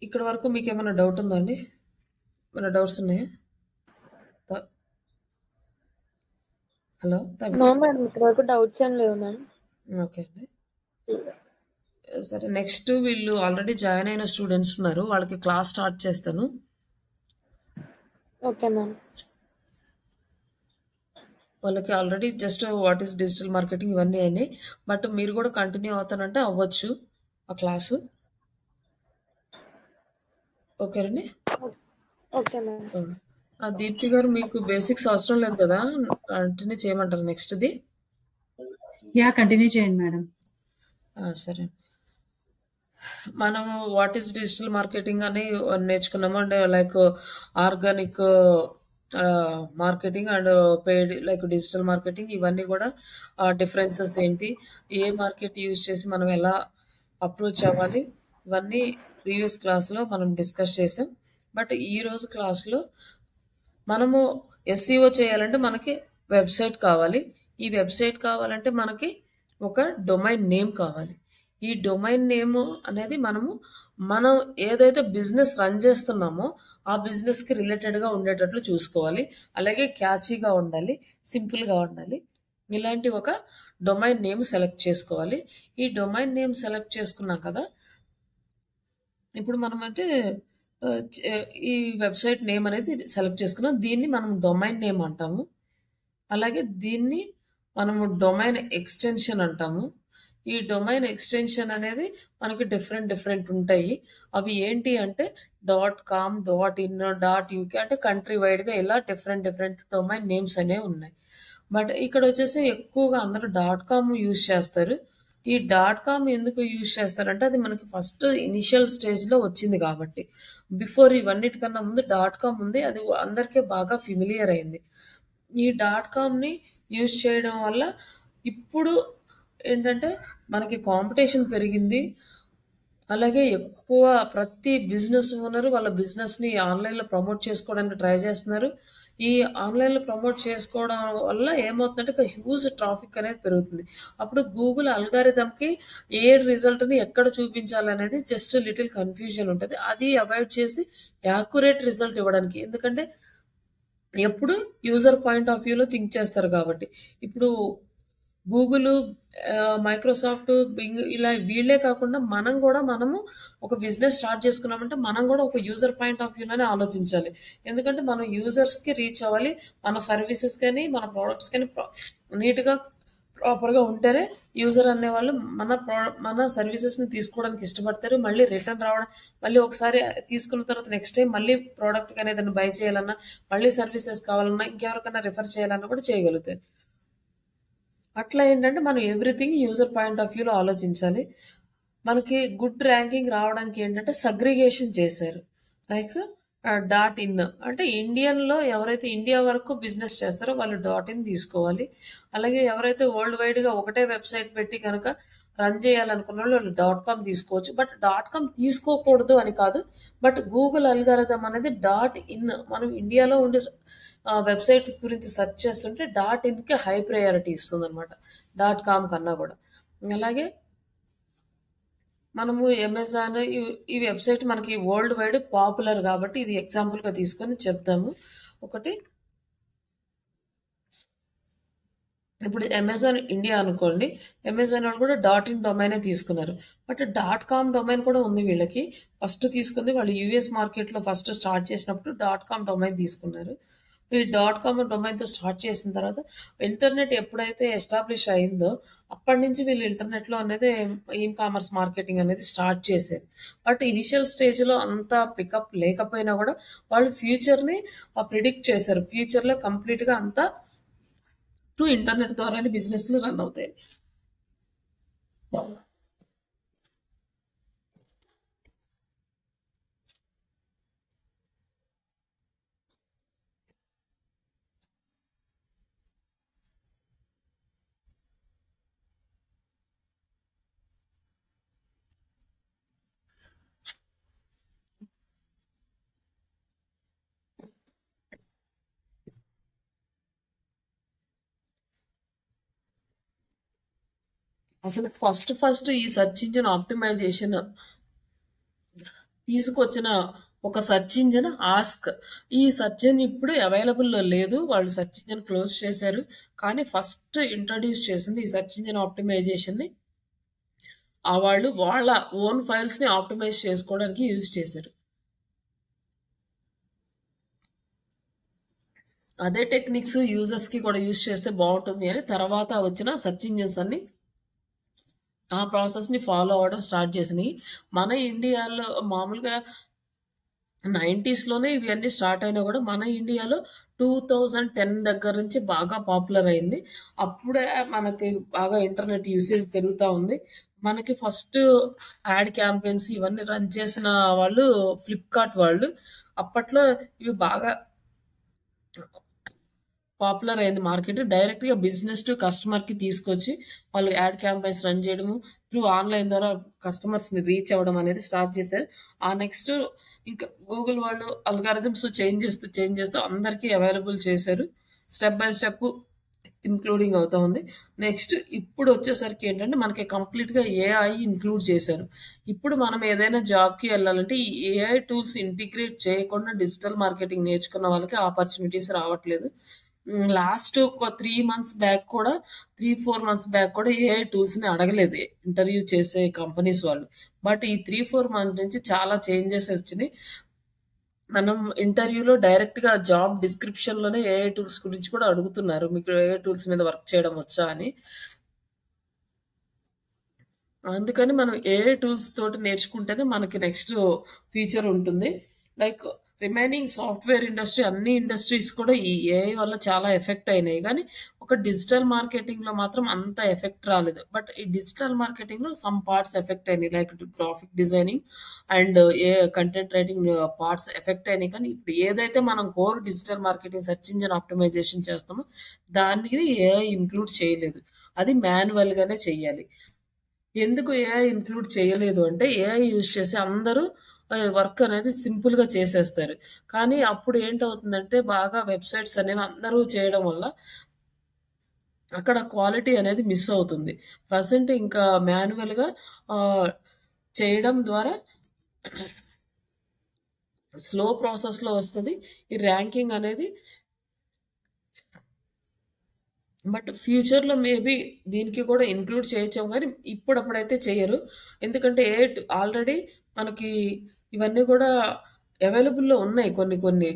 ఇక్కడి వరకు మీకేమైనా డౌట్ ఉందా అండి? ఏమైనా డౌట్స్ ఉన్నాయా? హలో!
నో మేడం, ఇప్పటి వరకు డౌట్స్ ఏం లేవు మేడం.
ఓకే అండి. సరే నెక్స్ట్ వీళ్ళు ఆల్రెడీ జాయిన్ అయిన స్టూడెంట్స్ ఉన్నారు. వాళ్ళకి క్లాస్ స్టార్ట్ చేస్తాను.
Okay ma'am.
వాళ్ళకి already just what is digital marketing ఇవన్నీ అయినాయి. బట్ మీరు కూడా కంటిన్యూ అవుతానంటే అవ్వచ్చు ఆ క్లాసు. ఓకేనండి.
Okay ma'am.
దీప్తి గారు మీకు బేసిక్స్ అవసరం లేదు కదా, కంటిన్యూ చేయమంటారు నెక్స్ట్ది?
కంటిన్యూ చేయండి మేడం.
సరే. మనము వాట్ ఈస్ డిజిటల్ మార్కెటింగ్ అని నేర్చుకున్నాము. అంటే like organic marketing and paid like digital marketing ఇవన్నీ కూడా డిఫరెన్సెస్ ఏంటి, ఏ మార్కెట్ యూజ్ చేసి మనం ఎలా అప్రోచ్ అవ్వాలి, ఇవన్నీ ప్రీవియస్ క్లాస్లో మనం డిస్కస్ చేసాం. బట్ ఈరోజు క్లాస్లో మనము ఎస్ఈఓ చేయాలంటే మనకి వెబ్సైట్ కావాలి. ఈ వెబ్సైట్ కావాలంటే మనకి ఒక డొమైన్ నేమ్ కావాలి. ఈ డొమైన్ నేమ్ అనేది మనం ఏదైతే బిజినెస్ రన్ చేస్తున్నామో ఆ బిజినెస్కి రిలేటెడ్గా ఉండేటట్లు చూసుకోవాలి. అలాగే క్యాచీగా ఉండాలి, సింపుల్గా ఉండాలి. ఇలాంటి ఒక డొమైన్ నేమ్ సెలెక్ట్ చేసుకోవాలి. ఈ డొమైన్ నేమ్ సెలెక్ట్ చేసుకున్నాం కదా, ఇప్పుడు మనం అంటే ఈ వెబ్సైట్ నేమ్ అనేది సెలెక్ట్ చేసుకున్నాం. దీన్ని మనం డొమైన్ నేమ్ అంటాము. అలాగే దీన్ని మనము డొమైన్ ఎక్స్టెన్షన్ అంటాము. ఈ డొమైన్ ఎక్స్టెన్షన్ అనేది మనకి డిఫరెంట్ ఉంటాయి. అవి ఏంటి అంటే .com, .in, .uk అంటే కంట్రీ వైడ్గా ఇలా డిఫరెంట్ డొమైన్ నేమ్స్ అనేవి ఉన్నాయి. బట్ ఇక్కడ వచ్చేసి ఎక్కువగా అందరూ .com యూజ్ చేస్తారు. ఈ .com ఎందుకు యూజ్ చేస్తారంటే అది మనకి ఫస్ట్ ఇనిషియల్ స్టేజ్లో వచ్చింది కాబట్టి. బిఫోర్ ఇవన్నిటికన్నా ముందు .com ఉంది. అది అందరికీ బాగా ఫెమిలియర్ అయింది. ఈ .comని యూజ్ చేయడం వల్ల ఇప్పుడు ఏంటంటే మనకి కాంపిటీషన్ పెరిగింది. అలాగే ఎక్కువ ప్రతి బిజినెస్ ఓనర్ వాళ్ళ బిజినెస్‌ని ఆన్‌లైన్‌లో ప్రమోట్ చేసుకోవడానికి ట్రై చేస్తున్నారు. ఈ ఆన్‌లైన్‌లో ప్రమోట్ చేసుకోవడం వల్ల ఏమవుతుందంటే ఒక హ్యూజ్ ట్రాఫిక్ అనేది పెరుగుతుంది. అప్పుడు గూగుల్ అల్గారిథమ్‌కి ఏ రిజల్ట్‌ని ఎక్కడ చూపించాలనేది జస్ట్ లిటిల్ కన్‌ఫ్యూజన్ ఉంటది. అది అవాయిడ్ చేసి యాక్యురేట్ రిజల్ట్ ఇవ్వడానికి. ఎందుకంటే ఎప్పుడు యూజర్ పాయింట్ ఆఫ్ వ్యూలో థింక్ చేస్తారు కాబట్టి. ఇప్పుడు గూగుల్, మైక్రోసాఫ్ట్, బింగ్ ఇలా వీళ్ళే కాకుండా మనము ఒక బిజినెస్ స్టార్ట్ చేసుకున్నామంటే మనం కూడా ఒక యూజర్ పాయింట్ ఆఫ్ వ్యూలోనే ఆలోచించాలి. ఎందుకంటే మనం యూజర్స్‌కి రీచ్ అవ్వాలి. మన సర్వీసెస్ కానీ, మన ప్రొడక్ట్స్ కానీ నీట్‌గా ప్రాపర్‌గా ఉంటేనే యూజర్ అనేవాళ్ళు మన సర్వీసెస్‌ని తీసుకోవడానికి ఇష్టపడతారు. మళ్ళీ రిటర్న్ రావడం, మళ్ళీ ఒకసారి తీసుకున్న తర్వాత నెక్స్ట్ టైం మళ్ళీ ప్రోడక్ట్ కానీ ఏదైనా బై చేయాలన్నా, మళ్ళీ సర్వీసెస్ కావాలన్నా, ఇంకెవరికైనా రిఫర్ చేయాలన్నా కూడా చేయగలుగుతారు. అట్లా ఏంటంటే మనం ఎవ్రీథింగ్ యూజర్ పాయింట్ ఆఫ్ వ్యూలో ఆలోచించాలి. మనకి గుడ్ ర్యాంకింగ్ రావడానికి ఏంటంటే సగ్రిగేషన్ చేశారు. లైక్ .in అంటే ఇండియన్‌లో ఎవరైతే ఇండియా వరకు బిజినెస్ చేస్తారో వాళ్ళు .in తీసుకోవాలి. అలాగే ఎవరైతే వరల్డ్ వైడ్‌గా ఒకటే వెబ్సైట్ పెట్టి కనుక రన్ చేయాలనుకున్న వాళ్ళు .com తీసుకోవచ్చు. బట్ .com తీసుకోకూడదు అని కాదు. బట్ గూగుల్ అల్గారిథం అనేది .in మనం ఇండియాలో ఉండే వెబ్సైట్స్ గురించి సెర్చ్ చేస్తుంటే .inకి హై ప్రయారిటీ ఇస్తుందన్నమాట. .com కన్నా కూడా. అలాగే మనము అమెజాన్ ఈ వెబ్సైట్ మనకి వరల్డ్ వైడ్ పాపులర్ కాబట్టి ఇది ఎగ్జాంపుల్గా తీసుకొని చెప్తాము. ఒకటి ఇప్పుడు అమెజాన్ ఇండియా అనుకోండి, అమెజాన్ వాళ్ళు కూడా .in డొమైనే తీసుకున్నారు. బట్ .com డొమైన్ కూడా ఉంది వీళ్ళకి. ఫస్ట్ తీసుకుంది వాళ్ళు యూఎస్ మార్కెట్లో ఫస్ట్ స్టార్ట్ చేసినప్పుడు .com డొమైన్ తీసుకున్నారు. ఈ .com డొమైన్తో స్టార్ట్ చేసిన తర్వాత ఇంటర్నెట్ ఎప్పుడైతే ఎస్టాబ్లిష్ అయిందో అప్పటి నుంచి వీళ్ళు ఇంటర్నెట్లో అనేది కామర్స్ మార్కెటింగ్ అనేది స్టార్ట్ చేశారు. బట్ ఇనిషియల్ స్టేజ్లో అంత పికప్ లేకపోయినా కూడా వాళ్ళు ఫ్యూచర్ని ప్రిడిక్ట్ చేశారు. ఫ్యూచర్లో కంప్లీట్గా అంతా టు ఇంటర్నెట్ ద్వారానే బిజినెస్లు రన్ అవుతాయి. అసలు ఫస్ట్ ఈ సెర్చ్ ఇంజిన్ ఆప్టిమైజేషన్ తీసుకొచ్చిన ఒక సెర్చ్ ఇంజిన్ ఆస్క్. ఈ సెర్చ్ ఇంజిన్ ఇప్పుడు అవైలబుల్లో లేదు, వాళ్ళు సెర్చ్ ఇంజిన్ క్లోజ్ చేశారు. కానీ ఫస్ట్ ఇంట్రడ్యూస్ చేసింది ఈ సెర్చ్ ఇంజిన్ ఆప్టిమైజేషన్ని వాళ్ళు వాళ్ళ ఓన్ ఫైల్స్ని ఆప్టిమైజ్ చేసుకోవడానికి యూజ్ చేశారు. అదే టెక్నిక్స్ యూజర్స్కి కూడా యూజ్ చేస్తే బాగుంటుంది అని తర్వాత వచ్చిన సెర్చ్ ఇంజిన్స్ అన్ని ఆ ప్రాసెస్ని ఫాలో అవ్వడం స్టార్ట్ చేసినాయి. మన ఇండియాలో మామూలుగా 90స్లోనే ఇవన్నీ స్టార్ట్ అయినా కూడా మన ఇండియాలో 2010 దగ్గర నుంచి బాగా పాపులర్ అయింది. అప్పుడే మనకి బాగా ఇంటర్నెట్ యూసేజ్ పెరుగుతూ ఉంది. మనకి ఫస్ట్ యాడ్ క్యాంపెయిన్స్ ఇవన్నీ రన్ చేసిన వాళ్ళు ఫ్లిప్కార్ట్ వాళ్ళు. అప్పట్లో ఇవి బాగా పాపులర్ అయింది మార్కెట్. డైరెక్ట్గా బిజినెస్ టు కస్టమర్కి తీసుకొచ్చి వాళ్ళు యాడ్ క్యాంపెయిన్స్ రన్ చేయడము త్రూ ఆన్లైన్ ద్వారా కస్టమర్స్ని రీచ్ అవ్వడం అనేది స్టార్ట్ చేశారు. ఆ నెక్స్ట్ ఇంకా గూగుల్ వాళ్ళు అల్గారిథమ్స్ చేంజ్ చేస్తూ అందరికీ అవైలబుల్ చేశారు. స్టెప్ బై స్టెప్ ఇంక్లూడింగ్ అవుతా ఉంది. నెక్స్ట్ ఇప్పుడు వచ్చేసరికి ఏంటంటే మనకి కంప్లీట్గా ఏఐ ఇంక్లూడ్ చేశారు. ఇప్పుడు మనం ఏదైనా జాబ్కి వెళ్ళాలంటే ఈ ఏఐ టూల్స్ ఇంటిగ్రేట్ చేయకుండా డిజిటల్ మార్కెటింగ్ నేర్చుకున్న వాళ్ళకి ఆపర్చునిటీస్ రావట్లేదు. లాస్ట్ ఒక 3 మంత్స్ బ్యాక్ కూడా 3-4 మంత్స్ బ్యాక్ కూడా ఏఐ టూల్స్ని అడగలేదు ఇంటర్వ్యూ చేసే కంపెనీస్ వాళ్ళు. బట్ ఈ 3-4 మంత్స్ నుంచి చాలా చేంజెస్ వచ్చినాయి. మనం ఇంటర్వ్యూలో డైరెక్ట్గా జాబ్ డిస్క్రిప్షన్లోనే ఏఐ టూల్స్ గురించి కూడా అడుగుతున్నారు, మీకు ఏఐ టూల్స్ మీద వర్క్ చేయడం వచ్చా అని. అందుకని మనం ఏఐ టూల్స్ తోటి నేర్చుకుంటేనే మనకి నెక్స్ట్ ఫ్యూచర్ ఉంటుంది. లైక్ రిమైనింగ్ సాఫ్ట్వేర్ ఇండస్ట్రీ అన్ని ఇండస్ట్రీస్ కూడా ఈ ఏఐ వల్ల చాలా ఎఫెక్ట్ అయినాయి. కానీ ఒక డిజిటల్ మార్కెటింగ్లో మాత్రం అంత ఎఫెక్ట్ రాలేదు. బట్ ఈ డిజిటల్ మార్కెటింగ్లో సమ్ పార్ట్స్ ఎఫెక్ట్ అయినాయి, like graphic designing and content writing parts effect అయినాయి. కానీ ఇప్పుడు ఏదైతే మనం core digital marketing search engine optimisation చేస్తామో దానికి ఏఐ ఇంక్లూడ్ చేయలేదు, అది మాన్యువల్గానే చెయ్యాలి. ఎందుకు ఏఐ ఇంక్లూడ్ చేయలేదు అంటే ఏఐ యూజ్ చేసి అందరూ వర్క్ అనేది సింపుల్గా చేసేస్తారు. కానీ అప్పుడు ఏంటవుతుందంటే బాగా వెబ్సైట్స్ అనేవి అందరూ చేయడం వల్ల అక్కడ క్వాలిటీ అనేది మిస్ అవుతుంది. ప్రజెంట్ ఇంకా మాన్యువల్గా చేయడం ద్వారా స్లో ప్రాసెస్లో వస్తుంది ఈ ర్యాంకింగ్ అనేది. బట్ ఫ్యూచర్లో మేబీ దీనికి కూడా ఇంక్లూడ్ చేయొచ్చాము, కానీ ఇప్పుడప్పుడైతే చేయరు. ఎందుకంటే ఆల్రెడీ మనకి ఇవన్నీ కూడా అవైలబుల్లో ఉన్నాయి.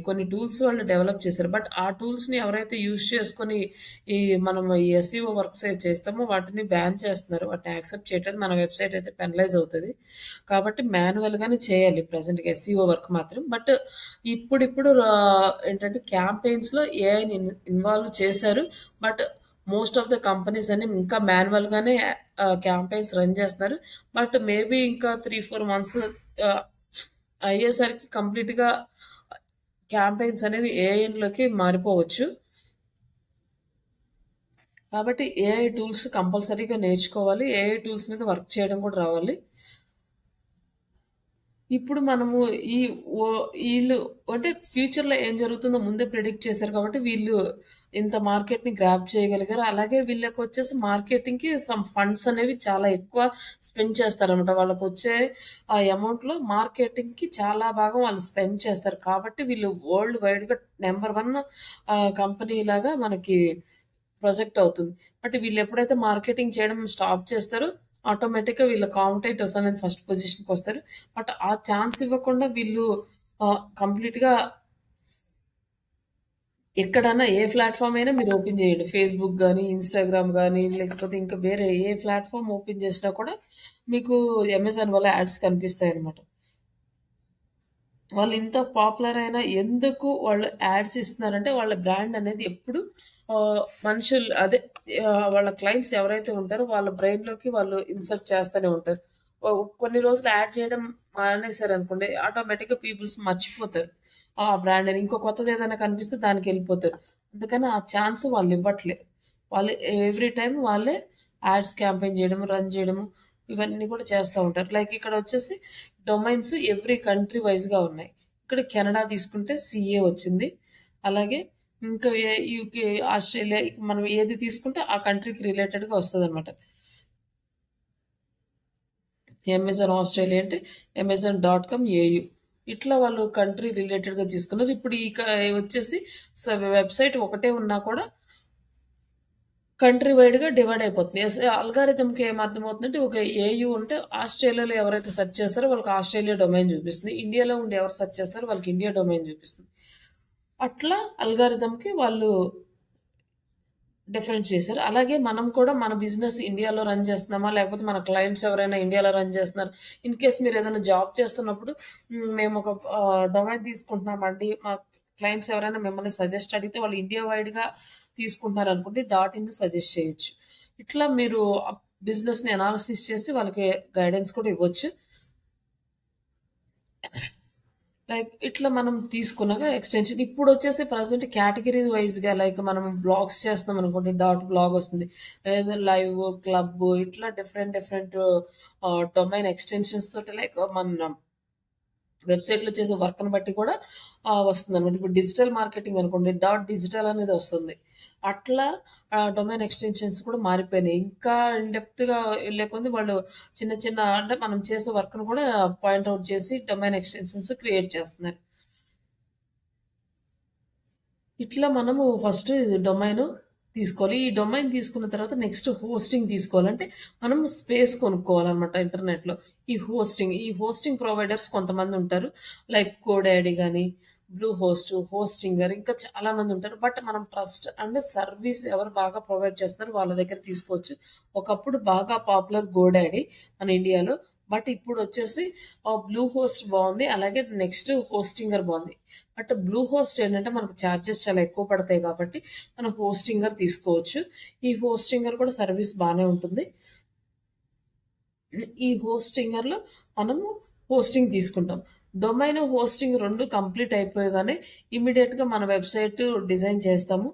కొన్ని టూల్స్ వాళ్ళు డెవలప్ చేశారు. బట్ ఆ టూల్స్ని ఎవరైతే యూజ్ చేసుకొని మనం ఈ ఎస్ఈఓ వర్క్స్ చేస్తామో వాటిని బ్యాన్ చేస్తున్నారు, వాటిని యాక్సెప్ట్ చేయట్లేదు. మన వెబ్సైట్ అయితే పెనలైజ్ అవుతుంది. కాబట్టి మాన్యువల్గానే చేయాలి ప్రజెంట్గా ఎస్ఈఓ వర్క్ మాత్రం. బట్ ఇప్పుడు ఏంటంటే క్యాంపెయిన్స్లో ఏఐని ఇన్వాల్వ్ చేశారు. But most of the companies అన్ని ఇంకా మాన్యువల్గానే క్యాంపెయిన్స్ రన్ చేస్తున్నారు. బట్ మేబీ ఇంకా 3-4 మంత్స్ అయ్యేసరికి కంప్లీట్గా క్యాంపెయిన్స్ అనేవి ఏఐలోకి మారిపోవచ్చు. కాబట్టి ఏఐ టూల్స్ కంపల్సరీగా నేర్చుకోవాలి, ఏఐ టూల్స్ మీద వర్క్ చేయడం కూడా రావాలి. ఇప్పుడు మనము వీళ్ళు అంటే ఫ్యూచర్లో ఏం జరుగుతుందో ముందే ప్రిడిక్ట్ చేశారు కాబట్టి వీళ్ళు ఇంత మార్కెట్‌ని గ్రాబ్ చేయగలిగారు. అలాగే వీళ్ళకొచ్చేసి మార్కెటింగ్‌కి సమ్ ఫండ్స్ అనేవి చాలా ఎక్కువ స్పెండ్ చేస్తారనమాట. వాళ్ళకొచ్చే ఆ అమౌంట్‌లో మార్కెటింగ్‌కి చాలా భాగం వాళ్ళు స్పెండ్ చేస్తారు. కాబట్టి వీళ్ళు వరల్డ్ వైడ్‌గా నంబర్ 1 కంపెనీలాగా మనకి ప్రొజెక్ట్ అవుతుంది. బట్ వీళ్ళెప్పుడైతే మార్కెటింగ్ చేయడం స్టాప్ చేస్తారో ఆటోమేటిక్‌గా వీళ్ళ కాంపిటీటర్స్ అనేది ఫస్ట్ పొజిషన్‌కొస్తారు. బట్ ఆ ఛాన్స్ ఇవ్వకుండా వీళ్ళు కంప్లీట్‌గా ఎక్కడన్నా ఏ ప్లాట్‌ఫార్మ్ అయినా మీరు ఓపెన్ చేయండి. ఫేస్‌బుక్ గాని, ఇన్‌స్టాగ్రామ్ గాని, లేకపోతే ఇంకా వేరే ఏ ప్లాట్‌ఫార్మ్ ఓపెన్ చేసినా కూడా మీకు అమెజాన్ వాళ్ళ యాడ్స్ కనిపిస్తాయన్నమాట. వాళ్ళు ఇంత పాపులర్ అయినా ఎందుకు వాళ్ళు యాడ్స్ ఇస్తున్నారంటే వాళ్ళ బ్రాండ్ అనేది ఎప్పుడు మనుషులు అదే వాళ్ళ క్లయింట్స్ ఎవరైతే ఉంటారో వాళ్ళ బ్రెయిన్‌లోకి వాళ్ళు ఇన్సర్ట్ చేస్తూనే ఉంటారు. కొన్ని రోజులు యాడ్ చేయడం మానేసారనుకోండి ఆటోమేటిక్‌గా పీపుల్స్ మర్చిపోతారు. ఆ బ్రాండ్ అని. ఇంకో కొత్తది ఏదైనా కనిపిస్తే దానికెళ్ళిపోతారు. అందుకని ఆ ఛాన్స్ వాళ్ళు ఇవ్వట్లేదు. వాళ్ళు ఎవ్రీ టైమ్ వాళ్ళే యాడ్స్ క్యాంపెయిన్ చేయడం, రన్ చేయడము ఇవన్నీ కూడా చేస్తా ఉంటారు. లైక్ ఇక్కడ వచ్చేసి డొమైన్స్ ఎవ్రీ కంట్రీ వైస్‌గా ఉన్నాయి. ఇక్కడ కెనడా తీసుకుంటే సీఏ వచ్చింది. అలాగే ఇంకా యూకే, ఆస్ట్రేలియా ఇక మనం ఏది తీసుకుంటే ఆ కంట్రీకి రిలేటెడ్‌గా వస్తదనమాట. అమెజాన్ ఆస్ట్రేలియా అంటే అమెజాన్ డాట్ కామ్ ఏయు. ఇట్లా వాళ్ళు కంట్రీ రిలేటెడ్‌గా తీసుకున్నారు. ఇప్పుడు వచ్చేసి వెబ్‌సైట్ ఒకటే ఉన్నా కూడా కంట్రీ వైడ్‌గా డివైడ్ అయిపోతుంది. అల్గారిథమ్‌కి ఏం అర్థమవుతుందంటే ఒక ఏయూ ఉంటే ఆస్ట్రేలియాలో ఎవరైతే సెర్చ్ చేస్తారో వాళ్ళకి ఆస్ట్రేలియా డొమైన్ చూపిస్తుంది. ఇండియాలో ఉండి ఎవరు సెర్చ్ చేస్తారో వాళ్ళకి ఇండియా డొమైన్ చూపిస్తుంది. అట్లా అల్గారిథమ్‌కి వాళ్ళు డిఫరెన్స్ చేశారు. అలాగే మనం కూడా మన బిజినెస్ ఇండియాలో రన్ చేస్తున్నామా? లేకపోతే మన క్లయింట్స్ ఎవరైనా ఇండియాలో రన్ చేస్తున్నారు. ఇన్ కేస్ మీరేదైనా జాబ్ చేస్తున్నప్పుడు మేమొక డొమైన్ తీసుకుంటున్నామండి. మా క్లయింట్స్ ఎవరైనా మిమ్మల్ని సజెస్ట్ అడిగితే వాళ్ళు ఇండియా వైడ్‌గా తీసుకుంటున్నారనుకోండి డాట్ ఇన్ సజెస్ట్ చేయొచ్చు. ఇట్లా మీరు బిజినెస్‌ని అనాలిసిస్ చేసి వాళ్ళకి గైడెన్స్ కూడా ఇవ్వచ్చు. లైక్ ఇట్లా మనం తీసుకున్నాక ఎక్స్‌టెన్షన్ ఇప్పుడొచ్చేసి ప్రెజెంట్ కేటగరీ వైస్‌గా లైక్ మనం బ్లాగ్స్ చేస్తున్నాం అనుకోండి డాట్ బ్లాగ్ వస్తుంది. ఏదో లైవ్, క్లబ్ ఇట్లా డిఫరెంట్ డిఫరెంట్ డొమైన్ ఎక్స్‌టెన్షన్స్ తోటి లైక్ మన వెబ్‌సైట్‌లో చేసే వర్క్‌ని బట్టి కూడా వస్తుందనమాట. ఇప్పుడు డిజిటల్ మార్కెటింగ్ అనుకోండి డాట్ డిజిటల్ అనేది వస్తుంది. అట్లా డొమైన్ ఎక్స్‌టెన్షన్స్ కూడా మారిపోయినాయి. ఇంకా ఇన్ డెప్త్‌గా వెళ్ళే కొద్దీ వాళ్ళు చిన్న చిన్న అంటే మనం చేసే వర్క్‌ని కూడా పాయింట్ ఔట్ చేసి డొమైన్ ఎక్స్‌టెన్షన్స్ క్రియేట్ చేస్తున్నారు. ఇట్లా మనము ఫస్ట్ డొమైన్ తీసుకోవాలి. ఈ డొమైన్ తీసుకున్న తర్వాత నెక్స్ట్ హోస్టింగ్ తీసుకోవాలి. అంటే మనం స్పేస్ కొనుక్కోవాలనమాట ఇంటర్నెట్‌లో. ఈ హోస్టింగ్ ప్రొవైడర్స్ కొంతమందుంటారు. లైక్ గోడాడీ గాని, బ్లూ హోస్ట్, హోస్టింగర్ ఇంకా చాలామంది ఉంటారు. బట్ మనం ట్రస్ట్ అండ్ సర్వీస్ ఎవరు బాగా ప్రొవైడ్ చేస్తున్నారో వాళ్ళ దగ్గర తీసుకోవచ్చు. ఒకప్పుడు బాగా పాపులర్ గోడాడీ మన ఇండియాలో. బట్ ఇప్పుడొచ్చేసి బ్లూ హోస్ట్ బావుంది. అలాగే నెక్స్ట్ హోస్టింగర్ బావుంది. బట్ బ్లూ హోస్ట్ ఏంటంటే మనకు చార్జెస్ చాలా ఎక్కువ పడతాయి కాబట్టి మనం హోస్టింగర్ తీసుకోవచ్చు. ఈ హోస్టింగర్ కూడా సర్వీస్ బానే ఉంటుంది. ఈ హోస్టింగర్‌లో మనము హోస్టింగ్ తీసుకుంటాం. డొమైన్, హోస్టింగ్ 2 కంప్లీట్ అయిపోయగానే ఇమ్మీడియేట్‌గా మన వెబ్‌సైట్ డిజైన్ చేస్తాము.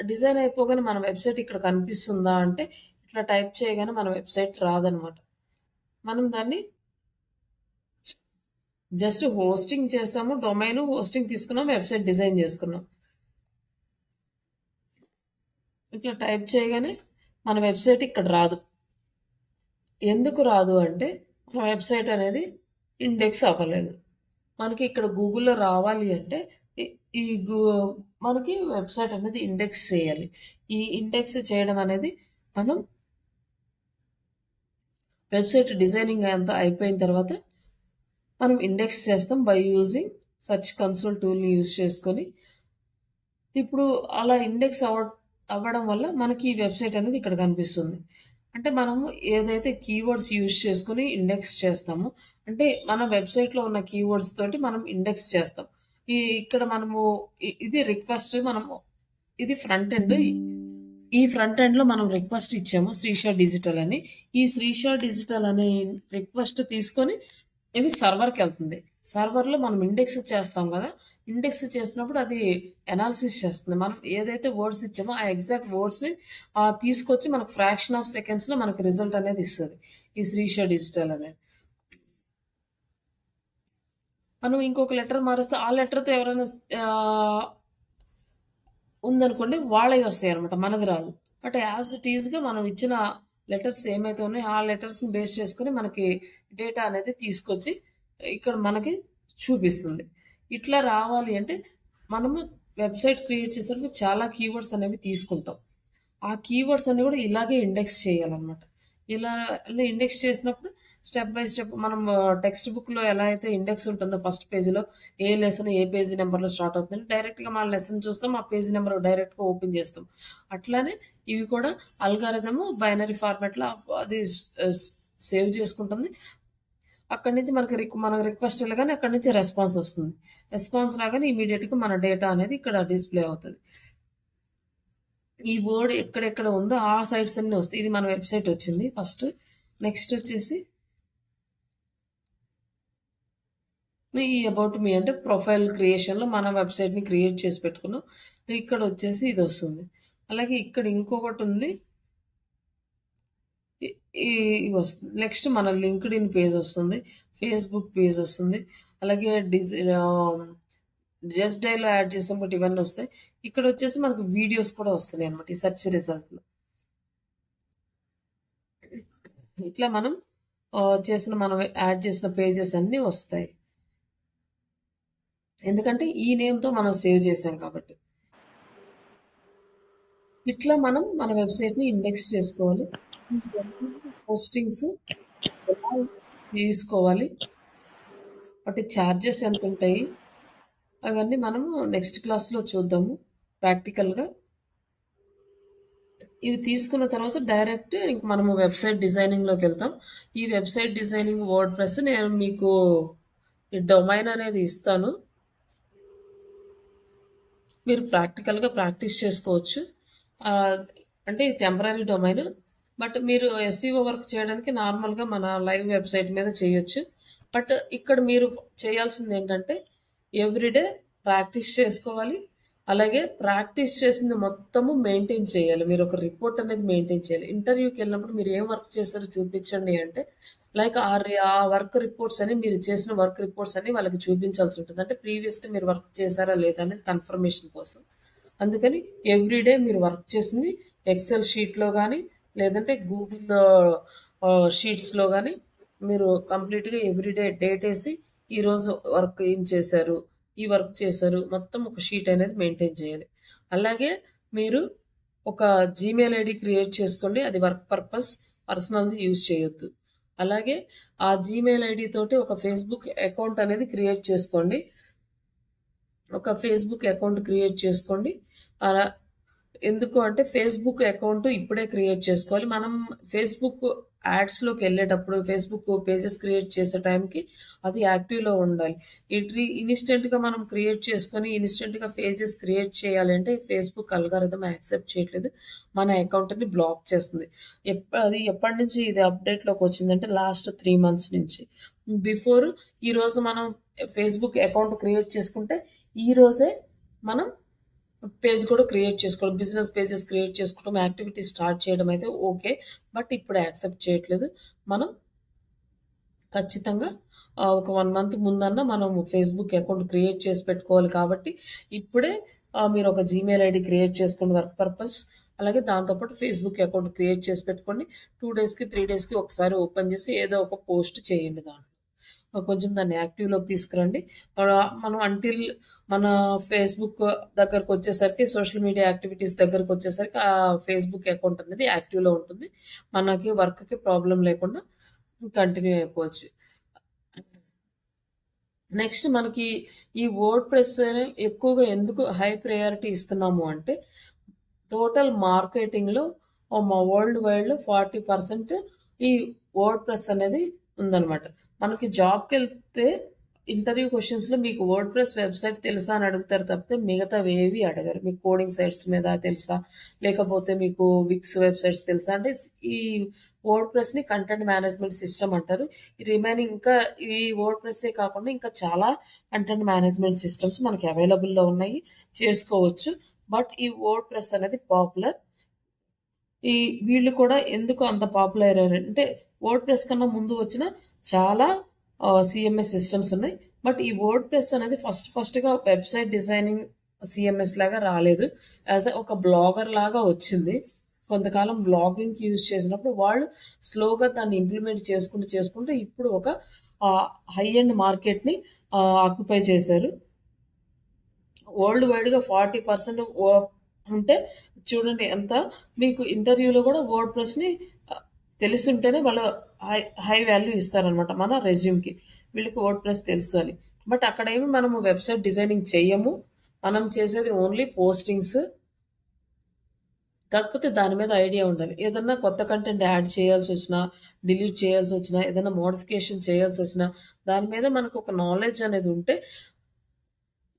డిజైన్ అయిపోగానే మన వెబ్‌సైట్ ఇక్కడ కనిపిస్తుందా అంటే ఇట్లా టైప్ చేయగానే మన వెబ్‌సైట్ రాదనమాట. మనం దాన్ని జస్ట్ హోస్టింగ్ చేసాము. డొమైన్, హోస్టింగ్ తీసుకున్నాం. వెబ్‌సైట్ డిజైన్ చేసుకున్నాం. ఇట్లా టైప్ చేయగానే మన వెబ్‌సైట్ ఇక్కడ రాదు. ఎందుకు రాదు అంటే మన వెబ్‌సైట్ అనేది ఇండెక్స్ అవ్వలేదు. మనకి ఇక్కడ గూగుల్‌లో రావాలి అంటే ఈ ఈ గు మనకి వెబ్‌సైట్ అనేది ఇండెక్స్ చేయాలి. ఈ ఇండెక్స్ చేయడం అనేది మనం వెబ్‌సైట్ డిజైనింగ్ అంతా అయిపోయిన తర్వాత మనం ఇండెక్స్ చేస్తాం బై యూజింగ్ సెర్చ్ కన్సోల్ టూల్‌ని యూజ్ చేసుకొని. ఇప్పుడు అలా ఇండెక్స్ అవ్వడం వల్ల మనకి ఈ వెబ్‌సైట్ అనేది ఇక్కడ కనిపిస్తుంది. అంటే మనము ఏదైతే కీవర్డ్స్ యూజ్ చేసుకొని ఇండెక్స్ చేస్తామో, అంటే మన వెబ్‌సైట్‌లో ఉన్న కీవర్డ్స్ తోటి మనం ఇండెక్స్ చేస్తాం. ఇక్కడ మనము ఇది రిక్వెస్ట్ మనము ఇది ఫ్రంట్ ఎండ్. ఈ ఫ్రంట్ ఎండ్‌లో మనం రిక్వెస్ట్ ఇచ్చాము శ్రీషా డిజిటల్ అని. ఈ శ్రీషా డిజిటల్ అనే రిక్వెస్ట్ తీసుకొని ఇది సర్వర్‌కెళ్తుంది. సర్వర్‌లో మనం ఇండెక్స్ చేస్తాం గదా! ఇండెక్స్ చేసినప్పుడు అది అనాలిసిస్ చేస్తుంది. మనం ఏదైతే వర్డ్స్ ఇచ్చామో ఆ ఎగ్జాక్ట్ వర్డ్స్‌ని తీసుకొచ్చి మనకు ఫ్రాక్షన్ ఆఫ్ సెకండ్స్‌లో మనకు రిజల్ట్ అనేది ఇస్తది. ఈ శ్రీషా డిజిటల్ అనేది. మనం ఇంకొక లెటర్ మారిస్తే ఆ లెటర్‌తో ఎవరైనా ఆహ్, ఉందనుకోండి వాళ్ళవి వస్తాయి అనమాట. మనది రాదు. బట్ యాజ్ ఇట్ ఈస్‌గా మనం ఇచ్చిన లెటర్స్ ఏమైతే ఉన్నాయో ఆ లెటర్స్‌ని బేస్ చేసుకొని మనకి డేటా అనేది తీసుకొచ్చి ఇక్కడ మనకి చూపిస్తుంది. ఇట్లా రావాలి అంటే మనము వెబ్‌సైట్ క్రియేట్ చేసేటప్పుడు చాలా కీవర్డ్స్ అనేవి తీసుకుంటాం. ఆ కీవర్డ్స్ అన్ని కూడా ఇలాగే ఇండెక్స్ చేయాలన్నమాట. ఇలా ఇండెక్స్ చేసినప్పుడు స్టెప్ బై స్టెప్ మనం టెక్స్ట్ బుక్‌లో ఎలా అయితే ఇండెక్స్ ఉంటుందో ఫస్ట్ పేజ్‌లో ఏ లెసన్ ఏ పేజీ నంబర్‌లో స్టార్ట్ అవుతుందని డైరెక్ట్‌గా మన లెసన్ చూస్తాం. ఆ పేజీ నంబర్ డైరెక్ట్‌గా ఓపెన్ చేస్తాం. అట్లానే ఇవి కూడా అల్గారిథమ్ బైనరీ ఫార్మాట్‌లో అది సేవ్ చేసుకుంటుంది. అక్కడి నుంచి మనకు రిక్వెస్ట్ వెళ్ళగానే అక్కడి నుంచి రెస్పాన్స్ వస్తుంది. రెస్పాన్స్ రాగానే ఇమ్మీడియేట్‌గా మన డేటా అనేది ఇక్కడ డిస్‌ప్లే అవుతది. ఈ వర్డ్ ఎక్కడెక్కడ ఉందో ఆ సైట్స్ అన్నీ వస్తాయి. ఇది మన వెబ్‌సైట్ వచ్చింది ఫస్ట్. నెక్స్ట్ వచ్చేసి ఈ అబౌట్ మీ అంటే ప్రొఫైల్ క్రియేషన్‌లో మన వెబ్‌సైట్‌ని క్రియేట్ చేసి పెట్టుకున్నాం. ఇక్కడ వచ్చేసి ఇది వస్తుంది. అలాగే ఇక్కడ ఇంకొకటి ఉంది. ఇ ఈ ఇవి వస్తుంది. నెక్స్ట్ మన లింక్డ్ఇన్ పేజ్ వస్తుంది. ఫేస్‌బుక్ పేజ్ వస్తుంది. అలాగే జస్ట్ డైల్‌లో యాడ్ చేసాం బట్ ఇవన్నీ వస్తాయి. ఇక్కడ వచ్చేసి మనకు వీడియోస్ కూడా వస్తున్నాయి అన్నమాట. ఈ సెర్చ్ రిజల్ట్‌లో. ఇట్లా మనం మనం యాడ్ చేసిన పేజెస్ అన్నీ వస్తాయి. ఎందుకంటే ఈ నేమ్‌తో మనం సేవ్ చేసాం కాబట్టి. ఇట్లా మనం మన వెబ్‌సైట్‌ని ఇండెక్స్ చేసుకోవాలి. పోస్టింగ్స్ ఎలా తీసుకోవాలి? వాటి చార్జెస్ ఎంతుంటాయి? అవన్నీ మనము నెక్స్ట్ క్లాస్‌లో చూద్దాము ప్రాక్టికల్‌గా. ఇవి తీసుకున్న తర్వాత డైరెక్ట్ ఇంక మనము వెబ్‌సైట్ డిజైనింగ్‌లోకెళ్తాం. ఈ వెబ్‌సైట్ డిజైనింగ్ వర్డ్‌ప్రెస్ నేను మీకు ఈ డొమైన్ అనేది ఇస్తాను. మీరు ప్రాక్టికల్‌గా ప్రాక్టీస్ చేసుకోవచ్చు. అంటే ఇది టెంపరరీ డొమైన్. బట్ మీరు ఎస్ఈఓ వర్క్ చేయడానికి నార్మల్‌గా మన లైవ్ వెబ్‌సైట్ మీద చేయొచ్చు. బట్ ఇక్కడ మీరు చేయాల్సిందేంటంటే ఎవ్రీడే ప్రాక్టీస్ చేసుకోవాలి. అలాగే ప్రాక్టీస్ చేసింది మొత్తము మెయింటైన్ చేయాలి. మీరు ఒక రిపోర్ట్ అనేది మెయింటైన్ చేయాలి. ఇంటర్వ్యూకెళ్ళినప్పుడు మీరు ఏం వర్క్ చేశారో చూపించండి అంటే లైక్ ఆ వర్క్ రిపోర్ట్స్ అని మీరు చేసిన వర్క్ రిపోర్ట్స్ అన్ని వాళ్ళకి చూపించాల్సి ఉంటుంది. అంటే ప్రీవియస్‌గా మీరు వర్క్ చేశారా లేదా అనేది కన్ఫర్మేషన్ కోసం. అందుకని ఎవ్రీడే మీరు వర్క్ చేసింది ఎక్సెల్ షీట్‌లో గానీ, లేదంటే గూగుల్ షీట్స్‌లో గానీ మీరు కంప్లీట్‌గా ఎవ్రీడే డేటేసి ఈరోజు వర్క్ ఏం చేశారు? ఈ వర్క్ చేశారు. మొత్తం ఒక షీట్ అనేది మెయింటైన్ చేయాలి. అలాగే మీరు ఒక జీమెయిల్ ఐడీ క్రియేట్ చేసుకోండి. అది వర్క్ పర్పస్, పర్సనల్‌ది యూజ్ చేయొద్దు. అలాగే ఆ జీమెయిల్ ఐడీ తోటి ఒక ఫేస్‌బుక్ అకౌంట్ అనేది క్రియేట్ చేసుకోండి. ఒక ఫేస్‌బుక్ అకౌంట్ క్రియేట్ చేసుకోండి. అలా ఎందుకు అంటే ఫేస్‌బుక్ అకౌంట్ ఇప్పుడే క్రియేట్ చేసుకోవాలి. మనం ఫేస్‌బుక్ యాడ్స్‌లోకెళ్ళేటప్పుడు ఫేస్‌బుక్ పేజెస్ క్రియేట్ చేసే టైంకి అది యాక్టివ్‌లో ఉండాలి. ఇన్‌స్టంట్‌గా మనం క్రియేట్ చేసుకొని ఇన్‌స్టంట్‌గా పేజెస్ క్రియేట్ చేయాలి అంటే ఫేస్‌బుక్ అల్గారిథమ్ యాక్సెప్ట్ చేయట్లేదు. మన అకౌంట్‌ని బ్లాక్ చేస్తుంది. అది ఎప్పటినుంచి ఇది అప్డేట్‌లోకి వచ్చిందంటే లాస్ట్ 3 మంత్స్ నుంచి. బిఫోర్ ఈరోజు మనం ఫేస్‌బుక్ అకౌంట్ క్రియేట్ చేసుకుంటే ఈరోజే మనం పేజ్ కూడా క్రియేట్ చేసుకోవడం. బిజినెస్ పేజెస్ క్రియేట్ చేసుకోవడం, యాక్టివిటీ స్టార్ట్ చేయడం అయితే ఓకే. బట్ ఇప్పుడు యాక్సెప్ట్ చేయట్లేదు. మనం ఖచ్చితంగా ఒక 1 మంత్ ముందన్నా మనం ఫేస్‌బుక్ అకౌంట్ క్రియేట్ చేసి పెట్టుకోవాలి కాబట్టి ఇప్పుడే మీరు ఒక జీమెయిల్ ఐడీ క్రియేట్ చేసుకోండి వర్క్ పర్పస్. అలాగే దాంతో పాటు ఫేస్‌బుక్ అకౌంట్ క్రియేట్ చేసి పెట్టుకోండి. 2 డేస్‌కి, 3 డేస్‌కి ఒకసారి ఓపెన్ చేసి ఏదో ఒక పోస్ట్ చేయండి దాంట్లో. కొంచెం దాన్ని యాక్టివ్‌లోకి తీసుకురండి. మనం మన ఫేస్‌బుక్ దగ్గరకొచ్చేసరికి సోషల్ మీడియా యాక్టివిటీస్ దగ్గరకొచ్చేసరికి ఆ ఫేస్‌బుక్ అకౌంట్ అనేది యాక్టివ్‌లో ఉంటుంది. మనకి వర్క్‌కి ప్రాబ్లమ్ లేకుండా కంటిన్యూ అయిపోవచ్చు. నెక్స్ట్ మనకి ఈ వర్డ్‌ప్రెస్ ఎక్కువగా ఎందుకు హై ప్రయారిటీ ఇస్తున్నాము అంటే టోటల్ మార్కెటింగ్‌లో వరల్డ్ వైడ్‌లో 40% ఈ వర్డ్‌ప్రెస్ అనేది ఉందన్నమాట. మనకి జాబ్‌కెళ్తే ఇంటర్వ్యూ క్వెషన్స్‌లో మీకు వర్డ్‌ప్రెస్ వెబ్‌సైట్ తెలుసా అని అడుగుతారు తప్పితే మిగతావేవి అడగరు. మీకు కోడింగ్ సైట్స్ మీద తెలుసా? లేకపోతే మీకు విక్స్ వెబ్‌సైట్స్ తెలుసా? అంటే ఈ వర్డ్‌ప్రెస్‌ని కంటెంట్ మేనేజ్‌మెంట్ సిస్టమ్ అంటారు. రిమైనింగ్ ఇంకా ఈ వర్డ్‌ప్రెస్సే కాకుండా ఇంకా చాలా కంటెంట్ మేనేజ్‌మెంట్ సిస్టమ్స్ మనకి అవైలబుల్‌లో ఉన్నాయి. చేసుకోవచ్చు. బట్ ఈ వర్డ్‌ప్రెస్ అనేది పాపులర్. వీళ్ళు కూడా ఎందుకు అంత పాపులర్ అయ్యారంటే వర్డ్‌ప్రెస్ కన్నా ముందు వచ్చిన చాలా సీఎంఎస్ సిస్టమ్స్ ఉన్నాయి. బట్ ఈ వర్డ్‌ప్రెస్ అనేది ఫస్ట్‌గా వెబ్‌సైట్ డిజైనింగ్ సిఎంఎస్ లాగా రాలేదు. యాజ్ ఒక బ్లాగర్ లాగా వచ్చింది. కొంతకాలం బ్లాగింగ్కి యూజ్ చేసినప్పుడు వాళ్ళు స్లోగా దాన్ని ఇంప్లిమెంట్ చేసుకుంటూ ఇప్పుడు ఒక హై ఎండ్ మార్కెట్ని ఆక్యుపై చేశారు. వరల్డ్ వైడ్గా 40% అంటే చూడండి ఎంత. మీకు ఇంటర్వ్యూలో కూడా వర్డ్ ప్రెస్ని తెలిసి ఉంటేనే వాళ్ళు హై వాల్యూ ఇస్తారనమాట మన రెజ్యూమ్కి. వీళ్ళకి వర్డ్ ప్రెస్ తెలుసు అని. బట్ అక్కడ ఏమి మనము వెబ్సైట్ డిజైనింగ్ చెయ్యము. మనం చేసేది ఓన్లీ పోస్టింగ్స్. కాకపోతే దాని మీద ఐడియా ఉండాలి. ఏదన్నా కొత్త కంటెంట్ యాడ్ చేయాల్సి వచ్చినా, డిలీట్ చేయాల్సి వచ్చినా, ఏదైనా మోడిఫికేషన్ చేయాల్సి వచ్చినా దాని మీద మనకు ఒక నాలెడ్జ్ అనేది ఉంటే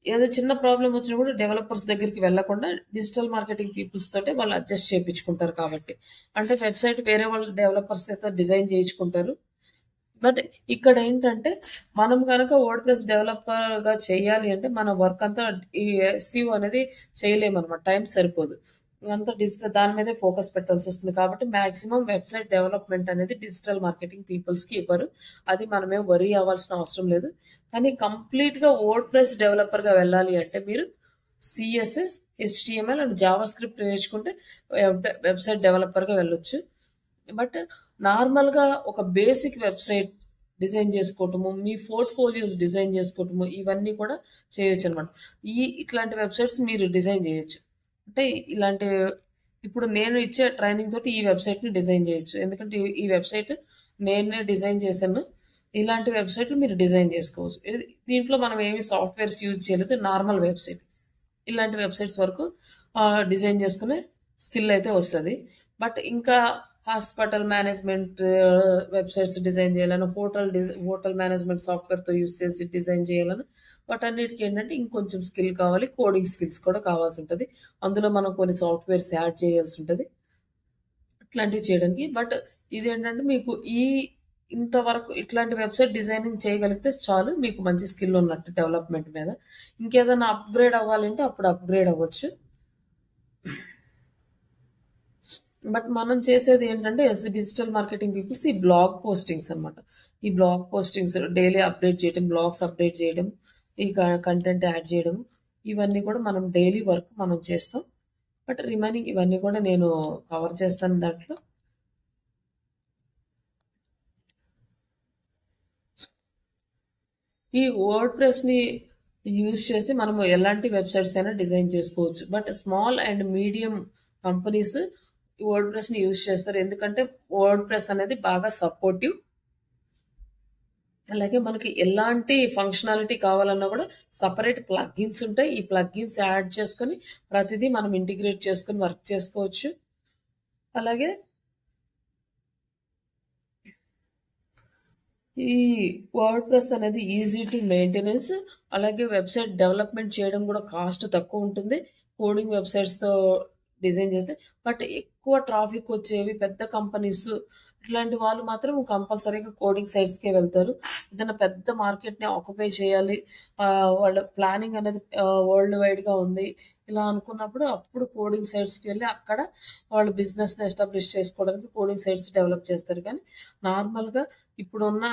ఏదో చిన్న ప్రాబ్లం వచ్చినా కూడా డెవలపర్స్ దగ్గరికి వెళ్ళకుండా డిజిటల్ మార్కెటింగ్ పీపుల్స్ తోటే వాళ్ళు అడ్జస్ట్ చేయించుకుంటారు కాబట్టి. అంటే వెబ్సైట్ వేరే వాళ్ళు డెవలపర్స్ అయితే డిజైన్ చేయించుకుంటారు. బట్ ఇక్కడ ఏంటంటే మనం కనుక వర్డ్ ప్రెస్ డెవలపర్గా చేయాలి అంటే మన వర్క్ అంతా ఈ ఎస్ఈఓ అనేది చేయలేమన్నమాట. టైం సరిపోదు. అంతా డిజిటల్ దాని మీదే ఫోకస్ పెట్టాల్సి వస్తుంది. కాబట్టి మ్యాక్సిమం వెబ్సైట్ డెవలప్మెంట్ అనేది డిజిటల్ మార్కెటింగ్ పీపుల్స్కి ఇవ్వరు. అది మనమేం వరీ అవ్వాల్సిన అవసరం లేదు. కానీ కంప్లీట్గా వర్డ్ ప్రెస్ డెవలపర్గా వెళ్ళాలి అంటే మీరు CSS, HTML and Java script నేర్చుకుంటే వెబ్సైట్ డెవలపర్గా వెళ్ళొచ్చు. బట్ నార్మల్గా ఒక బేసిక్ వెబ్సైట్ డిజైన్ చేసుకోవటము, మీ పోర్ట్ఫోలియోస్ డిజైన్ చేసుకోవటము ఇవన్నీ కూడా చేయొచ్చు అనమాట. ఇట్లాంటి వెబ్సైట్స్ మీరు డిజైన్ చేయొచ్చు. అంటే ఇలాంటి ఇప్పుడు నేను ఇచ్చే ట్రైనింగ్ తోటి ఈ వెబ్సైట్ని డిజైన్ చేయొచ్చు. ఎందుకంటే ఈ వెబ్సైట్ నేనే డిజైన్ చేశాను. ఇలాంటి వెబ్సైట్లు మీరు డిజైన్ చేసుకోవచ్చు. దీంట్లో మనం ఏమి సాఫ్ట్వేర్స్ యూజ్ చేయలేదు, నార్మల్ వెబ్సైట్. ఇలాంటి వెబ్సైట్స్ వరకు డిజైన్ చేసుకునే స్కిల్ అయితే వస్తుంది. బట్ ఇంకా హాస్పిటల్ మేనేజ్మెంట్ వెబ్సైట్స్ డిజైన్ చేయాలని, హోటల్ మేనేజ్మెంట్ సాఫ్ట్వేర్తో యూజ్ చేసి డిజైన్ చేయాలని వాటన్నిటికీ ఏంటంటే ఇంకొంచెం స్కిల్ కావాలి. కోడింగ్ స్కిల్స్ కూడా కావాల్సి ఉంటుంది. అందులో మనం కొన్ని సాఫ్ట్వేర్స్ యాడ్ చేయాల్సి ఉంటుంది ఇట్లాంటివి చేయడానికి. బట్ ఇదేంటంటే మీకు ఇంతవరకు ఇట్లాంటి వెబ్సైట్ డిజైనింగ్ చేయగలిగితే చాలు, మీకు మంచి స్కిల్ ఉన్నట్టు డెవలప్మెంట్ మీద. ఇంకేదైనా అప్గ్రేడ్ అవ్వాలంటే అప్పుడు అప్గ్రేడ్ అవ్వచ్చు. బట్ మనం చేసేది ఏంటంటే డిజిటల్ మార్కెటింగ్ పీపుల్స్ ఈ బ్లాగ్ పోస్టింగ్స్ అనమాట. ఈ బ్లాగ్ పోస్టింగ్స్ డైలీ అప్డేట్ చేయడం, బ్లాగ్స్ అప్డేట్ చేయడం, ఈ కంటెంట్ యాడ్ చేయడం ఇవన్నీ కూడా మనం డైలీ వర్క్ మనం చేస్తాం. బట్ రిమైనింగ్ ఇవన్నీ కూడా నేను కవర్ చేస్తాను దాంట్లో. ఈ వర్డ్ ప్రెస్ని యూజ్ చేసి మనము ఎలాంటి వెబ్సైట్స్ అయినా డిజైన్ చేసుకోవచ్చు. But small and medium companies వర్డ్ ప్రెస్ని యూజ్ చేస్తారు. ఎందుకంటే వర్డ్ ప్రెస్ అనేది బాగా సపోర్టివ్. అలాగే మనకి ఎలాంటి ఫంక్షనాలిటీ కావాలన్నా కూడా సపరేట్ ప్లగ్గిన్స్ ఉంటాయి. ఈ ప్లగ్గిన్స్ యాడ్ చేసుకొని ప్రతిదీ మనం ఇంటిగ్రేట్ చేసుకొని వర్క్ చేసుకోవచ్చు. అలాగే ఈ వర్డ్ ప్రెస్ అనేది ఈజీ టు మెయింటెనెన్స్. అలాగే వెబ్సైట్ డెవలప్మెంట్ చేయడం కూడా కాస్ట్ తక్కువ ఉంటుంది కోడింగ్ వెబ్సైట్స్తో డిజైన్ చేస్తే. బట్ ఎక్కువ ట్రాఫిక్ వచ్చేవి పెద్ద కంపెనీస్ ఇట్లాంటి వాళ్ళు మాత్రం కంపల్సరీగా కోడింగ్ సైట్స్కే వెళ్తారు. ఏదైనా పెద్ద మార్కెట్ని ఆక్యుపై చేయాలి, వాళ్ళ ప్లానింగ్ అనేది వరల్డ్ వైడ్గా ఉంది ఇలా అనుకున్నప్పుడు అప్పుడు కోడింగ్ సైట్స్కి వెళ్ళి అక్కడ వాళ్ళు బిజినెస్ని ఎస్టాబ్లిష్ చేసుకోవడానికి కోడింగ్ సైట్స్ డెవలప్ చేస్తారు. కానీ నార్మల్గా ఇప్పుడున్న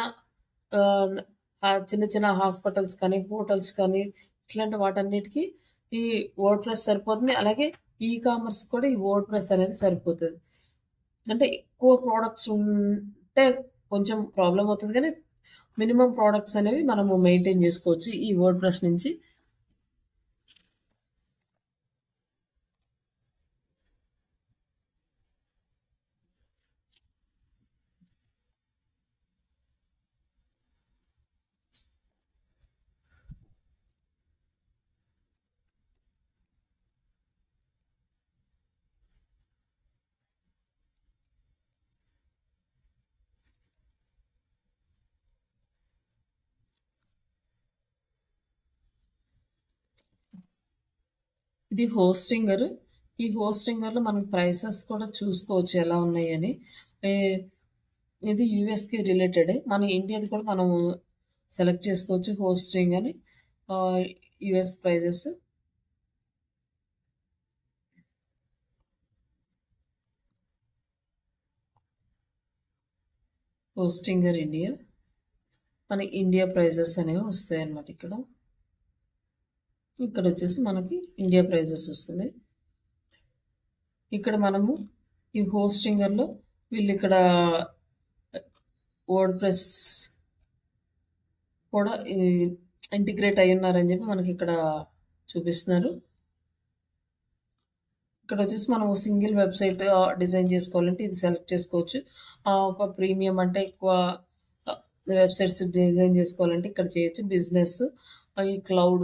చిన్న చిన్న హాస్పిటల్స్ కానీ హోటల్స్ కానీ ఇట్లాంటి వాటన్నిటికీ ఈ వర్డ్ ప్రెస్ సరిపోతుంది. అలాగే ఈ కామర్స్ కూడా ఈ వర్డ్ ప్రెస్ అనేది సరిపోతుంది. అంటే ఎక్కువ ప్రోడక్ట్స్ ఉంటే కొంచెం ప్రాబ్లం అవుతుంది, కానీ మినిమం ప్రోడక్ట్స్ అనేవి మనము మెయింటైన్ చేసుకోవచ్చు ఈ వర్డ్ ప్రెస్ నుంచి. ఇది హోస్టింగర్. ఈ హోస్టింగర్లో మనం ప్రైసెస్ కూడా చూసుకోవచ్చు ఎలా ఉన్నాయని. ఇది యూఎస్కి రిలేటెడ్. మన ఇండియాది కూడా మనం సెలెక్ట్ చేసుకోవచ్చు హోస్టింగ్ అని. యుఎస్ ప్రైజెస్ హోస్టింగర్ ఇండియా, మన ఇండియా ప్రైజెస్ అనేవి వస్తాయి అన్నమాట ఇక్కడ. ఇక్కడ వచ్చేసి మనకి ఇండియా ప్రైజెస్ వస్తున్నాయి. ఇక్కడ మనము ఈ హోస్టింగర్లో వీళ్ళు ఇక్కడ వర్డ్ ప్రెస్ కూడా ఇంటిగ్రేట్ అయి ఉన్నారని చెప్పి మనకి ఇక్కడ చూపిస్తున్నారు. ఇక్కడ వచ్చేసి మనం సింగిల్ వెబ్సైట్ డిజైన్ చేసుకోవాలంటే ఇది సెలెక్ట్ చేసుకోవచ్చు. ఒక ప్రీమియం అంటే ఎక్కువ వెబ్సైట్స్ డిజైన్ చేసుకోవాలంటే ఇక్కడ చేయొచ్చు. బిజినెస్ ఈ క్లౌడ్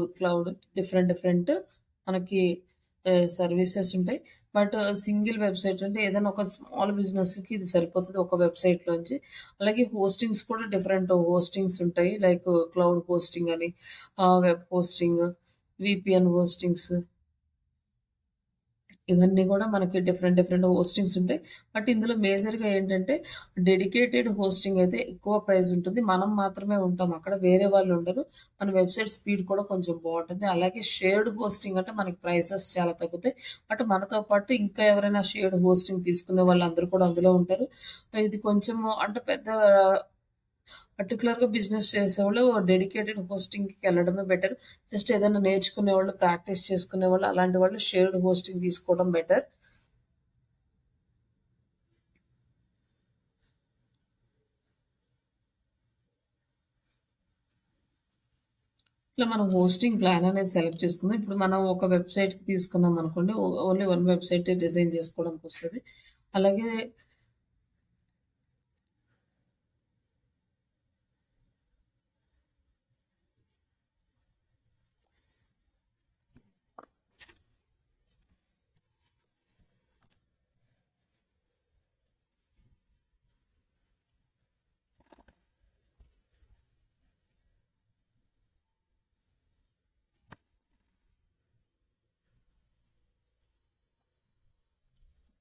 డిఫరెంట్ మనకి సర్వీసెస్ ఉంటాయి. బట్ సింగిల్ వెబ్సైట్ అంటే ఏదైనా ఒక స్మాల్ బిజినెస్కి ఇది సరిపోతుంది ఒక వెబ్సైట్లోంచి. అలాగే హోస్టింగ్స్ కూడా డిఫరెంట్ హోస్టింగ్స్ ఉంటాయి. లైక్ క్లౌడ్ హోస్టింగ్ అని, వెబ్ హోస్టింగ్, విపిఎన్ హోస్టింగ్స్, ఇవన్నీ కూడా మనకి డిఫరెంట్ హోస్టింగ్స్ ఉంటాయి. బట్ ఇందులో మేజర్గా ఏంటంటే డెడికేటెడ్ హోస్టింగ్ అయితే ఎక్కువ ప్రైస్ ఉంటుంది. మనం మాత్రమే ఉంటాం అక్కడ, వేరే వాళ్ళు ఉండరు. మన వెబ్సైట్ స్పీడ్ కూడా కొంచెం బాగుంటుంది. అలాగే షేర్డ్ హోస్టింగ్ అంటే మనకి ప్రైసెస్ చాలా తగ్గుతాయి. బట్ మనతో పాటు ఇంకా ఎవరైనా షేర్డ్ హోస్టింగ్ తీసుకునే వాళ్ళు అందరూ కూడా అందులో ఉంటారు. ఇది కొంచెం అంటే పెద్ద పర్టికులర్గా బిజినెస్ చేసేవాళ్ళు డెడికేటెడ్ హోస్టింగ్కి వెళ్ళడమే బెటర్. జస్ట్ ఏదైనా నేర్చుకునే వాళ్ళు, ప్రాక్టీస్ చేసుకునే వాళ్ళు, అలాంటి వాళ్ళు షేర్డ్ హోస్టింగ్ తీసుకోవడం బెటర్. ఇట్లా మనం హోస్టింగ్ ప్లాన్ అనేది సెలెక్ట్ చేసుకుందాం. ఇప్పుడు మనం ఒక వెబ్సైట్కి తీసుకున్నాం అనుకోండి, ఓన్లీ వన్ వెబ్సైట్ డిజైన్ చేసుకోవడానికి వస్తుంది. అలాగే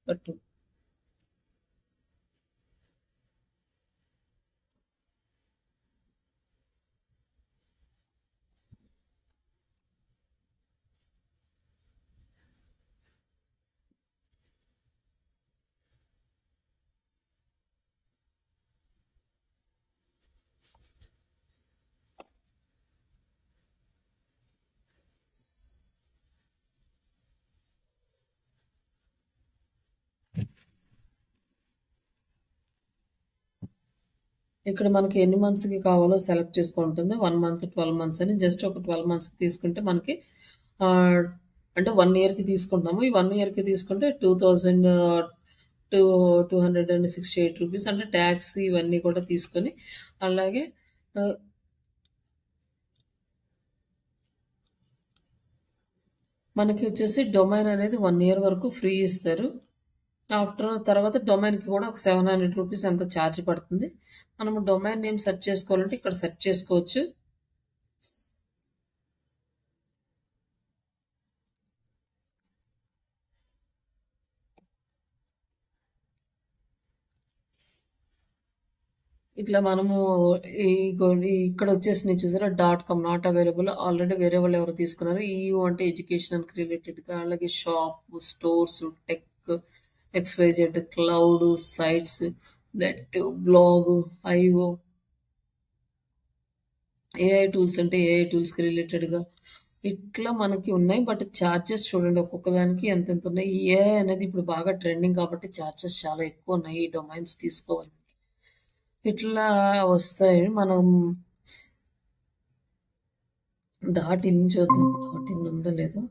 కట్టు ఇక్కడ మనకి ఎన్ని మంత్స్కి కావాలో సెలెక్ట్ చేసుకుంటుంది. 1 మంత్, 12 మంత్స్ అని. జస్ట్ ఒక 12 మంత్స్కి తీసుకుంటే మనకి అంటే 1 ఇయర్కి తీసుకుంటున్నాము. ఈ 1 ఇయర్కి తీసుకుంటే 2,268 రూపీస్ అంటే ట్యాక్స్ ఇవన్నీ కూడా తీసుకొని, అలాగే మనకి వచ్చేసి డొమైన్ అనేది 1 ఇయర్ వరకు ఫ్రీ ఇస్తారు. తర్వాత డొమైన్కి కూడా ఒక 700 రూపీస్ ఎంత ఛార్జ్ పడుతుంది. మనము డొమైన్ నేమ్ సెర్చ్ చేసుకోవాలంటే ఇక్కడ సెర్చ్ చేసుకోవచ్చు. ఇట్లా మనము ఇక్కడ వచ్చేసి చూసారా .com నాట్ అవైలబుల్, ఆల్రెడీ వేరే వాళ్ళు ఎవరు తీసుకున్నారు. EU అంటే ఎడ్యుకేషన్ రిలేటెడ్గా, అలాగే shop, stores, tech, XYZ, cloud, sites, net, blog, IO, AI tools అంటే AI టూల్స్కి రిలేటెడ్గా ఇట్లా మనకి ఉన్నాయి. బట్ ఛార్జెస్ చూడండి ఒక్కొక్క దానికి ఎంత ఉన్నాయి. AI అనేది ఇప్పుడు బాగా ట్రెండింగ్ కాబట్టి ఛార్జెస్ చాలా ఎక్కువ ఉన్నాయి ఈ డొమైన్స్ తీసుకోవాలి. ఇట్లా వస్తాయి. మనం .in చూద్దాం. .in ఉందో లేదో.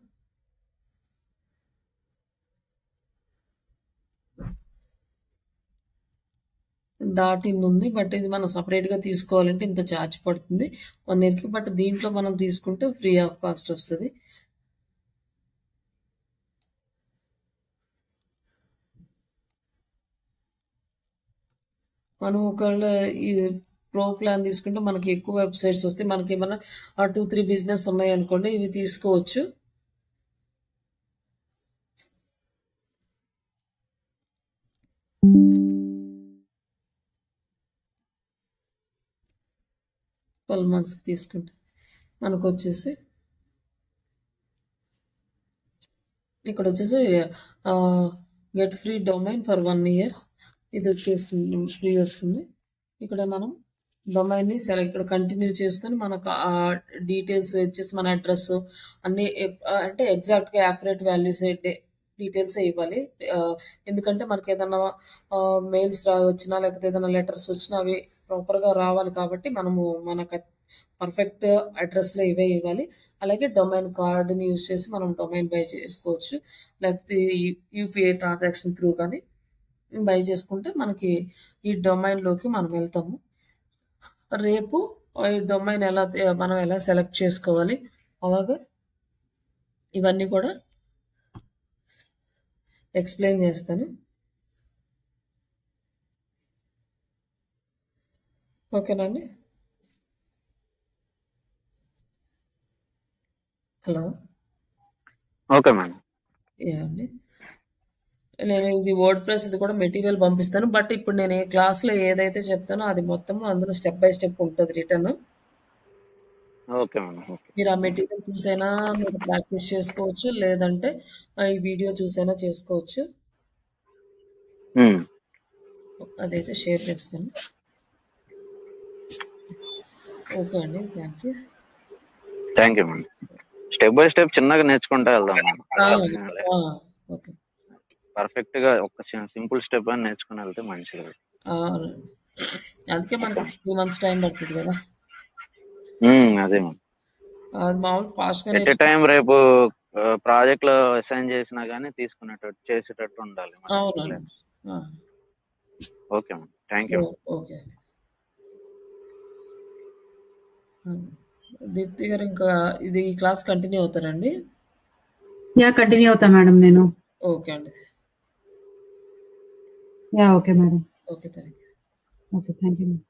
.in ఉంది. బట్ ఇది మనం సపరేట్గా తీసుకోవాలంటే ఇంత ఛార్జ్ పడుతుంది 1 ఇయర్కి. బట్ దీంట్లో మనం తీసుకుంటే ఫ్రీ ఆఫ్ కాస్ట్ వస్తుంది. మనం ఒకవేళ ఈ ప్రో ప్లాన్ తీసుకుంటే మనకి ఎక్కువ వెబ్సైట్స్ వస్తాయి. మనకి ఏమైనా 2-3 బిజినెస్ ఉన్నాయి అనుకోండి, ఇవి తీసుకోవచ్చు. ట్వెల్వ్ మంత్స్కి తీసుకుంటే మనకు వచ్చేసి ఇక్కడ వచ్చేసి get free domain for 1 year ఇది వచ్చేసి ఫ్రీ వస్తుంది. ఇక్కడ మనం డొమైన్‌ని ఇక్కడ కంటిన్యూ చేసుకొని మనకు డీటెయిల్స్ వచ్చేసి మన అడ్రెస్ అన్నీ అంటే ఎగ్జాక్ట్‌గా యాక్యురేట్ వాల్యూస్ డీటెయిల్సే ఇవ్వాలి. ఎందుకంటే మనకేదన్నా మెయిల్స్ వచ్చినా లేకపోతే ఏదైనా లెటర్స్ వచ్చినా అవి ప్రాపర్‌గా రావాలి కాబట్టి మనము మనకు పర్ఫెక్ట్ అడ్రస్‌లో ఇవే ఇవ్వాలి. అలాగే డొమైన్ కార్డ్‌ని యూజ్ చేసి మనం డొమైన్ బై చేసుకోవచ్చు. లేకపోతే యూపీఐ ట్రాన్సాక్షన్ త్రూ కానీ బై చేసుకుంటే మనకి ఈ డొమైన్‌లోకి మనం వెళ్తాము. రేపు ఈ డొమైన్ మనం ఎలా సెలెక్ట్ చేసుకోవాలి అలాగే ఇవన్నీ కూడా ఎక్స్‌ప్లెయిన్ చేస్తాను. ఓకేనండి. హలో!
Okay madam.
యాహ్! అండి. నేను ఇది వర్డ్‌ప్రెస్ ఇది కూడా మెటీరియల్ పంపిస్తాను. బట్ ఇప్పుడు నేను క్లాస్‌లో ఏదైతే చెప్తానో అది మొత్తము అందులో స్టెప్ బై స్టెప్ ఉంటది రిటను.
Okay madam. ఓకే.
మీరు ఆ మెటీరియల్ చూసైనా మీరు ప్రాక్టీస్ చేసుకోవచ్చు. లేదంటే ఈ వీడియో చూసైనా చేసుకోవచ్చు. అదైతే షేర్ చేస్తాను. ఓకే అండి. Thank you.
Thank you madam. Step by step చిన్నగా నేర్చుకుంటూ వెళ్దాం మేడం.
ఓకే.
పర్ఫెక్ట్‌గా ఒక సింపుల్ స్టెప్ అని నేర్చుకుని వెళ్తే మంచిది.
అందుకే మనకి 2 మంత్స్ టైం పడుతుంది కదా!
అదే మేడం.
అది మామూలు ఫాస్ట్‌గా
ఎట్ ఎ టైం రేపు ప్రాజెక్ట్‌లో అసైన్ చేసినా గానీ చేసేటట్టు ఉండాలి మనం.
అవునండి.
Okay madam. Thank you.
Okay. Deepthi గారు ఇంకా ఇది క్లాస్ కంటిన్యూ అవుతారండి?
యాహ్! కంటిన్యూ అవుతా మేడం నేను.
ఓకే అండి.
Yeah! Okay madam.
Okay. Thank you.
Okay. Thank you madam.